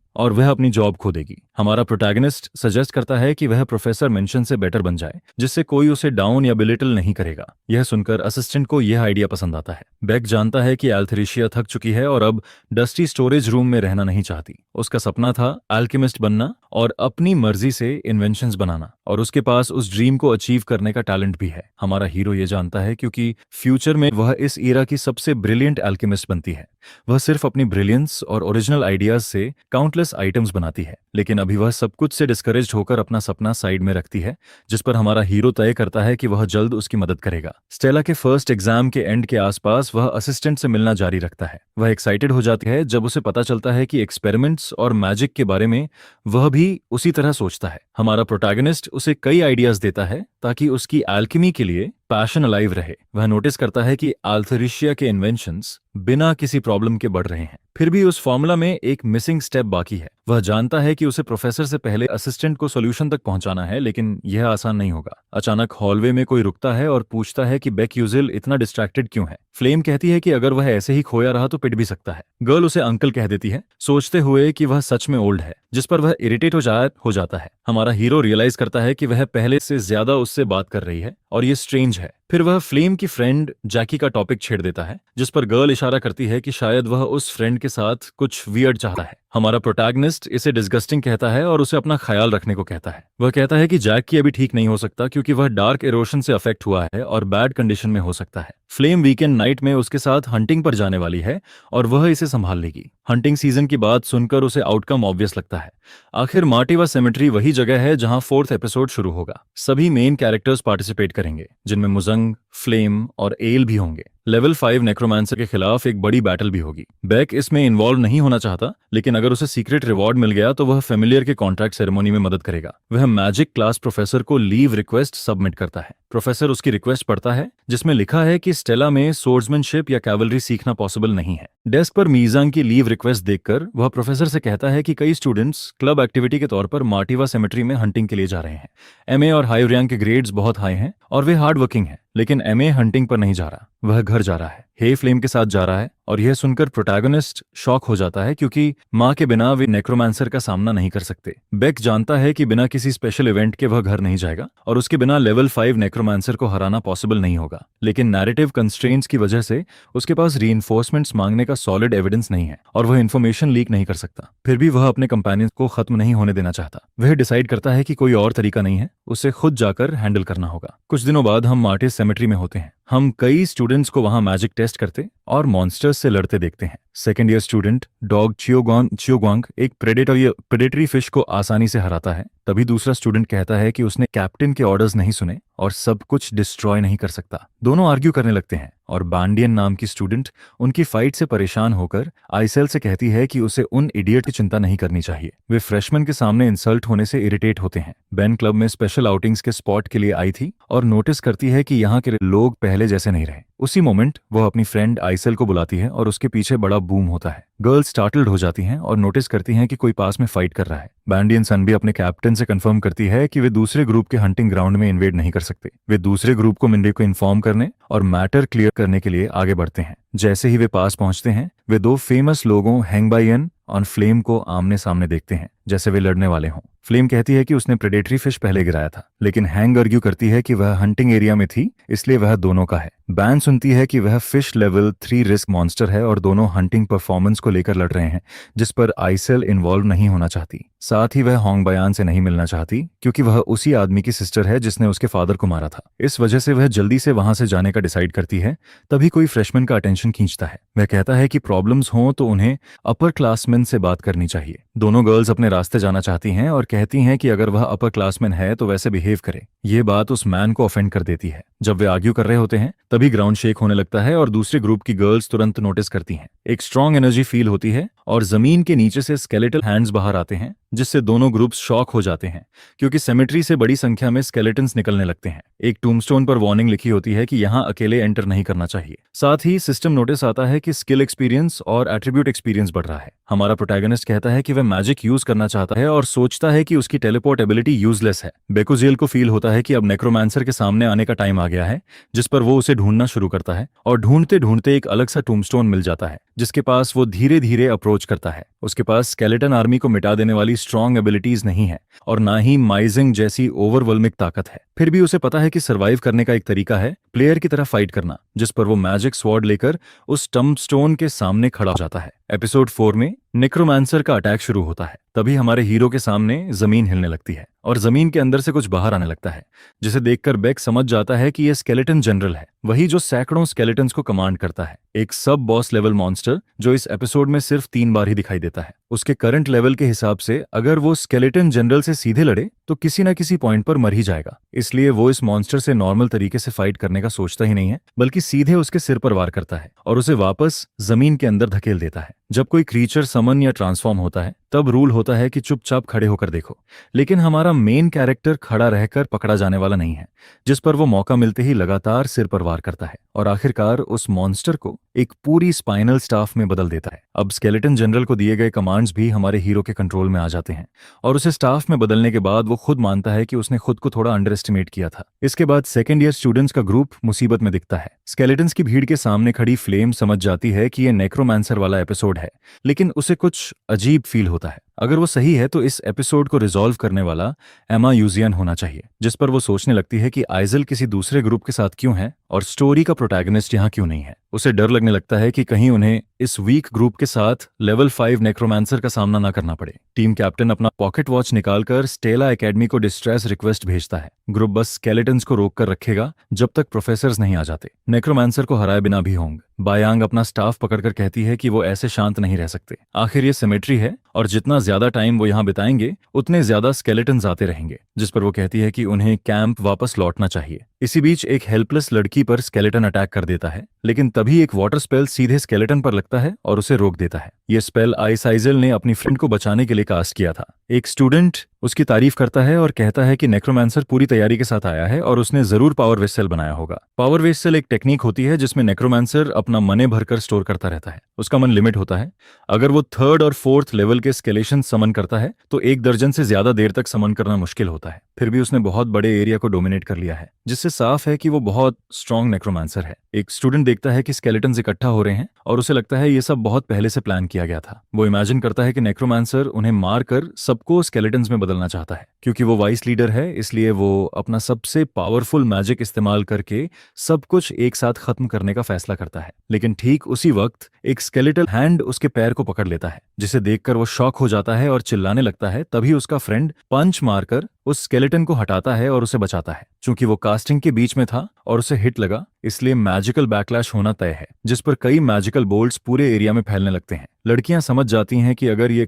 और वह अपनी जॉब खो देगी। हमारा प्रोटैगनिस्ट सजेस्ट करता है कि वह प्रोफेसर मेंशन से बेटर बन जाए, जिससे कोई उसे डाउन या बिलिटल नहीं करेगा। यह सुनकर असिस्टेंट को यह आइडिया पसंद आता है। बेक जानता है कि एल्थेरिशिया थक चुकी है और अब डस्टी स्टोरेज रूम में रहना नहीं चाहती। उसका सपना था अल्केमिस्ट बनना और अपनी मर्जी से इन्वेंशंस बनाना, और उसके पास उस ड्रीम को अचीव करने का टैलेंट भी है। हमारा हीरो ये जानता है क्योंकि फ्यूचर में वह इस ईरा की सबसे ब्रिलियंट एल्केमिस्ट बनती है। वह सिर्फ अपनी ब्रिलियंस और ओरिजिनल आइडियाज से काउंटलेस आइटम्स बनाती है, लेकिन अभी वह सब कुछ से डिस्करेज्ड होकर अपना सपना साइड में रखती है, जिस पर हमारा हीरो तय करता है कि वह जल्द उसकी मदद करेगा। स्टेला के फर्स्ट एग्जाम के एंड के आसपास वह असिस्टेंट से मिलना जारी रखता है। वह एक्साइटेड हो जाती है जब उसे पता चलता है कि एक्सपेरिमेंट्स और मैजिक के बारे में वह भी उसी तरह सोचता है। हमारा प्रोटैगनिस्ट उसे कई आइडियाज देता है ताकि उसकी एल्केमी के लिए पैशन अलाइव रहे। वह नोटिस करता है कि अल्थेरिशिया के इन्वेंशंस बिना किसी प्रॉब्लम के बढ़ रहे हैं, फिर भी उस फॉर्मूला में एक मिसिंग स्टेप बाकी है। वह जानता है कि उसे प्रोफेसर से पहले असिस्टेंट को सॉल्यूशन तक पहुंचाना है, लेकिन यह आसान नहीं होगा। अचानक हॉलवे में कोई रुकता है और पूछता है कि बेक यूजिल इतना डिस्ट्रैक्टेड क्यों है। फ्लेम कहती है कि अगर वह ऐसे ही खोया रहा तो पिट भी सकता है। गर्ल उसे अंकल कह देती है, सोचते हुए कि वह सच में ओल्ड है, जिस पर वह इरिटेट हो जाता है। हमारा हीरो रियलाइज करता है कि वह पहले से ज्यादा उससे बात कर रही है और ये स्ट्रेंज है। फिर वह फ्लेम की फ्रेंड जैकी का टॉपिक छेड़ देता है, जिस पर गर्ल इशारा करती है कि शायद वह उस फ्रेंड के साथ कुछ वियर्ड चाहता है। हमारा प्रोटैगनिस्ट इसे डिस्गस्टिंग कहता है और उसे अपना ख्याल रखने को कहता है। वह कहता है कि जैक की अभी ठीक नहीं हो सकता क्योंकि वह डार्क इरोशन से अफेक्ट हुआ है और बैड कंडीशन में हो सकता है। फ्लेम वीकेंड नाइट में उसके साथ हंटिंग पर जाने वाली है और वह इसे संभाल लेगी। हंटिंग सीजन की बात सुनकर उसे आउटकम ऑब्वियस लगता है। आखिर मार्टिवा सेमेट्री वही जगह है जहां 4th एपिसोड शुरू होगा। सभी मेन कैरेक्टर्स पार्टिसिपेट करेंगे, जिनमें मुजंग, फ्लेम और एल भी होंगे। लेवल 5 नेक्रोमांसर के खिलाफ एक बड़ी बैटल भी होगी। बेक इसमें इन्वॉल्व नहीं होना चाहता, लेकिन अगर उसे सीक्रेट रिवॉर्ड मिल गया तो वह फेमिलियर के कॉन्ट्रैक्ट सेरेमनी में मदद करेगा। वह मैजिक क्लास प्रोफेसर को लीव रिक्वेस्ट सबमिट करता है। प्रोफेसर उसकी रिक्वेस्ट पढ़ता है, जिसमें लिखा है कि स्टेला में सोर्ड्समैनशिप या कैवलरी सीखना पॉसिबल नहीं है। डेस्क पर मीजांग की लीव रिक्वेस्ट देखकर वह प्रोफेसर से कहता है कि कई स्टूडेंट्स क्लब एक्टिविटी के तौर पर मार्टिवा सेमेट्री में हंटिंग के लिए जा रहे हैं। एमए और हाई रैंक के ग्रेड्स बहुत हाई हैं और वे हार्ड वर्किंग हैं, लेकिन एमए हंटिंग पर नहीं जा रहा, वह घर जा रहा है। हे फ्लेम के साथ जा रहा है और यह सुनकर प्रोटैगनिस्ट शॉक हो जाता है क्योंकि माँ के बिना वे नेक्रोमांसर का सामना नहीं कर सकते। बेक जानता है कि बिना किसी स्पेशल इवेंट के वह घर नहीं जाएगा और उसके बिना लेवल 5 नेक्रोमांसर को हराना पॉसिबल नहीं होगा, लेकिन नैरेटिव कंस्ट्रेंट्स की वजह से उसके पास रीइंफोर्समेंट्स मांगने का सॉलिड एविडेंस नहीं है और वह इन्फॉर्मेशन लीक नहीं कर सकता। फिर भी वह अपने कंपेनियन को खत्म नहीं होने देना चाहता। वह डिसाइड करता है कि कोई और तरीका नहीं है, उसे खुद जाकर हैंडल करना होगा। कुछ दिनों बाद हम मार्टिस सेमेट्री में होते हैं। हम कई स्टूडेंट्स को वहां मैजिक टेस्ट करते और मॉन्स्टर्स से लड़ते देखते हैं। सेकेंड ईयर स्टूडेंट डॉग चियोगवांग एक प्रेडेटरी फिश को आसानी से हराता है। तभी दूसरा स्टूडेंट कहता है कि उसने कैप्टन के ऑर्डर्स नहीं सुने और सब कुछ डिस्ट्रॉय नहीं कर सकता। दोनों आर्ग्यू करने लगते हैं और बांडियन नाम की स्टूडेंट उनकी फाइट से परेशान होकर आइसेल से कहती है कि उसे उन इडियट की चिंता नहीं करनी चाहिए। वे फ्रेशमैन के सामने इंसल्ट होने से इरिटेट होते हैं। बेन क्लब में स्पेशल आउटिंग्स के स्पॉट के लिए आई थी और नोटिस करती है कि यहाँ के लोग पहले जैसे नहीं रहे। उसी मोमेंट वह अपनी फ्रेंड आइसेल को बुलाती है और उसके पीछे बड़ा बूम होता है। गर्ल्स स्टार्टल्ड हो जाती हैं और नोटिस करती हैं कि कोई पास में फाइट कर रहा है। बैंडियन सन भी अपने कैप्टन से कंफर्म करती है कि वे दूसरे ग्रुप के हंटिंग ग्राउंड में इन्वेड नहीं कर सकते। वे दूसरे ग्रुप को मिंडे को इन्फॉर्म करने और मैटर क्लियर करने के लिए आगे बढ़ते हैं। जैसे ही वे पास पहुंचते हैं, वे दो फेमस लोगों हैंगबायन और फ्लेम को आमने सामने देखते हैं, जैसे वे लड़ने वाले हों। फ्लेम कहती है कि उसने प्रेडेटरी फिश पहले गिराया था, लेकिन हैंग आर्ग्यू करती है कि वह हंटिंग एरिया में थी, इसलिए वह दोनों का है। बैन सुनती है कि वह फिश लेवल 3 रिस्क मॉन्स्टर है और दोनों हंटिंग परफॉर्मेंस को लेकर लड़ रहे हैं, जिस पर आइसेल इन्वॉल्व नहीं होना चाहती। साथ ही वह होंग बयान से नहीं मिलना चाहती क्योंकि वह उसी आदमी की सिस्टर है जिसने उसके फादर को मारा था। इस वजह से वह जल्दी से वहां से जाने का डिसाइड करती है। तभी कोई फ्रेशमैन का अटेंशन खींचता है। वह कहता है कि प्रॉब्लम्स हों तो उन्हें अपर क्लासमैन से बात करनी चाहिए। दोनों गर्ल्स अपने रास्ते जाना चाहती हैं और कहती हैं कि अगर वह अपर क्लासमैन है तो वैसे बिहेव करे। ये बात उस मैन को ऑफेंड कर देती है। जब वे आर्ग्यू कर रहे होते हैं तभी ग्राउंड शेक होने लगता है और दूसरे ग्रुप की गर्ल्स तुरंत नोटिस करती हैं। एक स्ट्रॉन्ग एनर्जी फील होती है और जमीन के नीचे से स्केलेटल हैंड्स बाहर आते हैं, जिससे दोनों ग्रुप्स शॉक हो जाते हैं क्योंकि सेमेट्री से बड़ी संख्या में स्केलेटन्स निकलने लगते हैं। एक टूमस्टोन पर वार्निंग लिखी होती है कि यहाँ अकेले एंटर नहीं करना चाहिए। साथ ही सिस्टम नोटिस आता है कि स्किल एक्सपीरियंस और एट्रीब्यूट एक्सपीरियंस बढ़ रहा है। हमारा प्रोटैगनिस्ट कहता है कि वह मैजिक यूज करना चाहता है और सोचता है कि उसकी टेलीपोर्ट एबिलिटी यूजलेस है। बेकोजेल को फील होता है कि अब नेक्रोमांसर के सामने आने का टाइम आ गया है, जिस पर वो उसे ढूंढना शुरू करता है और ढूंढते ढूंढते एक अलग सा टूमस्टोन मिल जाता है, जिसके पास वो धीरे धीरे अप्रोच करता है। उसके पास स्केलेटन आर्मी को मिटा देने वाली स्ट्रॉन्ग एबिलिटीज नहीं है और ना ही माइजिंग जैसी ओवरवेलमिंग ताकत है। फिर भी उसे पता है कि सर्वाइव करने का एक तरीका है प्लेयर की तरह फाइट करना, जिस पर वो मैजिक स्वॉर्ड लेकर उस टम्बस्टोन के सामने खड़ा हो जाता है। एपिसोड 4 में नेक्रोमांसर का अटैक शुरू होता है। तभी हमारे हीरो के सामने जमीन हिलने लगती है और जमीन के अंदर से कुछ बाहर आने लगता है, जिसे देखकर बेक समझ जाता है कि यह स्केलेटन जनरल है, वही जो सैकड़ों स्केलेटन्स को कमांड करता है। एक सब बॉस लेवल मॉन्स्टर जो इस एपिसोड में सिर्फ 3 बार ही दिखाई देता है। उसके करंट लेवल के हिसाब से अगर वो स्केलेटन जनरल से सीधे लड़े तो किसी न किसी पॉइंट पर मर ही जाएगा। इसलिए वो इस मॉन्स्टर से नॉर्मल तरीके से फाइट करने का सोचता ही नहीं है, बल्कि सीधे उसके सिर पर वार करता है और उसे वापस जमीन के अंदर धकेल देता है। जब कोई क्रीचर समन या ट्रांसफॉर्म होता है तब रूल होता है कि चुपचाप खड़े होकर देखो, लेकिन हमारा मेन कैरेक्टर खड़ा रहकर पकड़ा जाने वाला नहीं है, जिस पर वो मौका मिलते ही लगातार सिर पर वार करता है और आखिरकार उस मॉन्स्टर को एक पूरी स्पाइनल स्टाफ में बदल देता है। अब स्केलेटन जनरल को दिए गए कमांड्स भी हमारे हीरो के कंट्रोल में आ जाते हैं और उसे स्टाफ में बदलने के बाद वो खुद मानता है कि उसने खुद को थोड़ा अंडर एस्टिमेट किया था। इसके बाद सेकेंड ईयर स्टूडेंट्स का ग्रुप मुसीबत में दिखता है। स्केलेटन्स की भीड़ के सामने खड़ी फ्लेम समझ जाती है कि यह नेक्रोमांसर वाला एपिसोड है, लेकिन उसे कुछ अजीब फील होता है। अगर वो सही है तो इस एपिसोड को रिजॉल्व करने वाला एमा यूजियन होना चाहिए, जिस पर वो सोचने लगती है कि आइजल किसी दूसरे ग्रुप के साथ क्यों है और स्टोरी का प्रोटैगनिस्ट यहाँ क्यों नहीं है। उसे डर लगने लगता है कि कहीं उन्हें इस वीक ग्रुप के साथ लेवल 5 नेक्रोमांसर का सामना ना करना पड़े। टीम कैप्टन अपना पॉकेट वॉच निकालकर स्टेला एकेडमी को डिस्ट्रेस रिक्वेस्ट भेजता है। ग्रुप बस स्केलेटन्स को रोक कर रखेगा जब तक प्रोफेसर्स नहीं आ जाते। नेक्रोमांसर को हराए बिना भी होंगे। बायांग अपना स्टाफ पकड़कर कहती है कि वो ऐसे शांत नहीं रह सकते। आखिर ये सिमेट्री है और जितना ज्यादा टाइम वो यहाँ बिताएंगे उतने ज्यादा स्केलेटन्स आते रहेंगे, जिस पर वो कहती है कि उन्हें कैंप वापस लौटना चाहिए। इसी बीच एक हेल्पलेस लड़की पर स्केलेटन अटैक कर देता है, लेकिन तभी एक वाटर स्पेल सीधे स्केलेटन पर लगता है और उसे रोक देता है। यह स्पेल आइसाइजल ने अपनी फ्रेंड को बचाने के लिए कास्ट किया था। एक स्टूडेंट उसकी तारीफ करता है और कहता है कि नेक्रोमांसर पूरी तैयारी के साथ आया है और उसने जरूर पावर वेसल बनाया होगा। पावर वेसल एक टेक्निक होती है जिसमें नेक्रोमांसर अपना मने भरकर स्टोर करता रहता है। उसका मन लिमिट होता है। अगर वो 3rd और 4th लेवल के स्केलेशन समन करता है तो 1 दर्जन से ज्यादा देर तक समन करना मुश्किल होता है। फिर भी उसने बहुत बड़े एरिया को डोमिनेट कर लिया है, जिससे साफ है कि वो बहुत स्ट्रॉन्ग नेक्रोमांसर है। एक स्टूडेंट देखता है कि स्केलेटन्स इकट्ठा हो रहे हैं और उसे लगता है ये सब बहुत पहले से प्लान किया गया था। वो इमेजिन करता है कि नेक्रोमांसर उन्हें मारकर सबको स्केलेटन्स में बदलना चाहता है। क्योंकि वो वाइस लीडर है, इसलिए वो अपना सबसे पावरफुल मैजिक इस्तेमाल करके सब कुछ एक साथ खत्म करने का फैसला करता है। लेकिन ठीक उसी वक्त एक स्केलेटल हैंड उसके पैर को पकड़ लेता है, जिसे देखकर वो शॉक हो जाता है और चिल्लाने लगता है। तभी उसका फ्रेंड पंच मारकर उस स्केलेटन को हटाता है और उसे बचाता है। चूंकि वो कास्टिंग के बीच में था और उसे हिट लगा, इसलिए मैजिकल बैकलैश होना तय है, जिस पर कई मैजिकल बोल्ट्स पूरे एरिया में फैलने लगते हैं। लड़कियां समझ जाती हैं कि अगर ये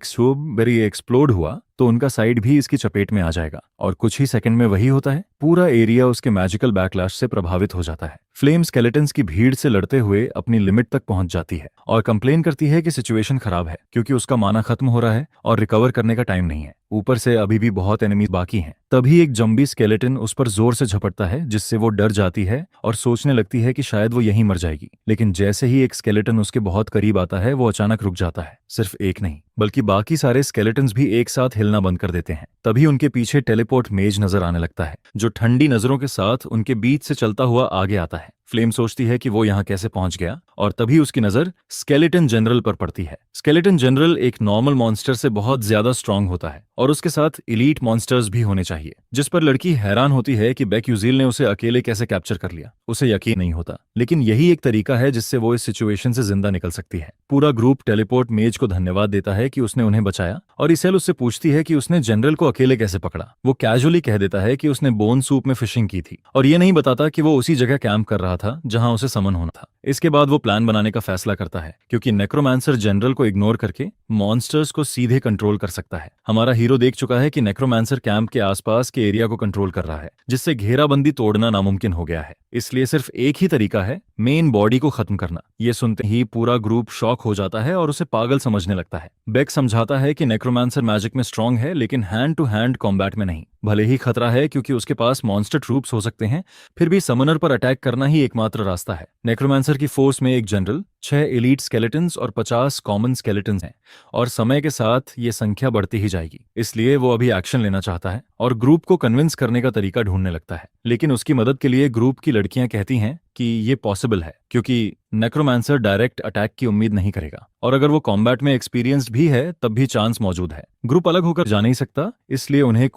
एक्सप्लोड हुआ तो उनका साइड भी इसकी चपेट में आ जाएगा, और कुछ ही सेकंड में वही होता है। पूरा एरिया उसके मैजिकल बैकलैश से प्रभावित हो जाता है। फ्लेम स्केलेटन्स की भीड़ से लड़ते हुए अपनी लिमिट तक पहुंच जाती है और कंप्लेन करती है कि सिचुएशन खराब है, क्योंकि उसका माना खत्म हो रहा है और रिकवर करने का टाइम नहीं है। ऊपर से अभी भी बहुत एनिमीज बाकी हैं। तभी एक जंबी स्केलेटन उस पर जोर से झपटता है, जिससे वो डर जाती है और सोचने लगती है कि शायद वो यहीं मर जाएगी। लेकिन जैसे ही एक स्केलेटन उसके बहुत करीब आता है, वो अचानक रुक जाता है। सिर्फ एक नहीं, बल्कि बाकी सारे स्केलेटन्स भी एक साथ हिलना बंद कर देते हैं। तभी उनके पीछे टेलीपोर्ट मेज नजर आने लगता है, जो ठंडी नजरों के साथ उनके बीच से चलता हुआ आगे आता है। फ्लेम सोचती है कि वो यहाँ कैसे पहुंच गया, और तभी उसकी नजर स्केलेटन जनरल पर पड़ती है। स्केलेटन जनरल एक नॉर्मल मॉन्स्टर से बहुत ज्यादा स्ट्रांग होता है, और उसके साथ इलीट मॉन्स्टर्स भी होने चाहिए, जिस पर लड़की हैरान होती है कि बेक्यूजिल ने उसे अकेले कैसे कैप्चर कर लिया। उसे यकीन नहीं होता, लेकिन यही एक तरीका है जिससे वो इस सिचुएशन से जिंदा निकल सकती है। पूरा ग्रुप टेलीपोर्ट मेज को धन्यवाद देता है कि उसने उन्हें बचाया, और इसेल उससे पूछती है कि उसने जनरल को अकेले कैसे पकड़ा। वो कैजुअली कह देता है कि उसने बोन सूप में फिशिंग की थी, और ये नहीं बताता कि वो उसी जगह कैंप कर रहा था जहां उसे समन होना था। इसके बाद वो प्लान बनाने का फैसला करता है, क्योंकि नेक्रोमांसर जनरल को इग्नोर करके मॉन्स्टर्स को सीधे कंट्रोल कर सकता है। हमारा हीरो देख चुका है कि नेक्रोमांसर कैंप के आसपास के एरिया को कंट्रोल कर रहा है, जिससे घेराबंदी तोड़ना नामुमकिन हो गया है। इसलिए सिर्फ एक ही तरीका है, मेन बॉडी को खत्म करना। ये सुनते ही पूरा ग्रुप शॉक हो जाता है और उसे पागल समझने लगता है। बेक समझाता है कि नेक्रोमांसर मैजिक में स्ट्रांग है, लेकिन हैंड टू हैंड कॉम्बैट में नहीं। भले ही खतरा है क्योंकि उसके पास मॉन्स्टर ट्रूप्स हो सकते हैं, फिर भी समनर पर अटैक करना ही एकमात्र रास्ता है। नेक्रोमांसर की फोर्स में एक जनरल, 6 एलीट स्केलेटन्स और 50 कॉमन स्केलेटन्स हैं, और समय के साथ ये संख्या बढ़ती ही जाएगी। इसलिए वो अभी एक्शन लेना चाहता है और ग्रुप को कन्विंस करने का तरीका ढूंढने लगता है। लेकिन उसकी मदद के लिए ग्रुप की लड़कियां कहती हैं कि ये पॉसिबल है, क्योंकि नेक्रोमांसर डायरेक्ट अटैक की उम्मीद नहीं करेगा, और अगर वो कॉम्बैट में एक्सपीरियंस्ड भी है तब भी चांस मौजूद है। ग्रुप अलग होकर जा नहीं सकता, इसलिए उन्हें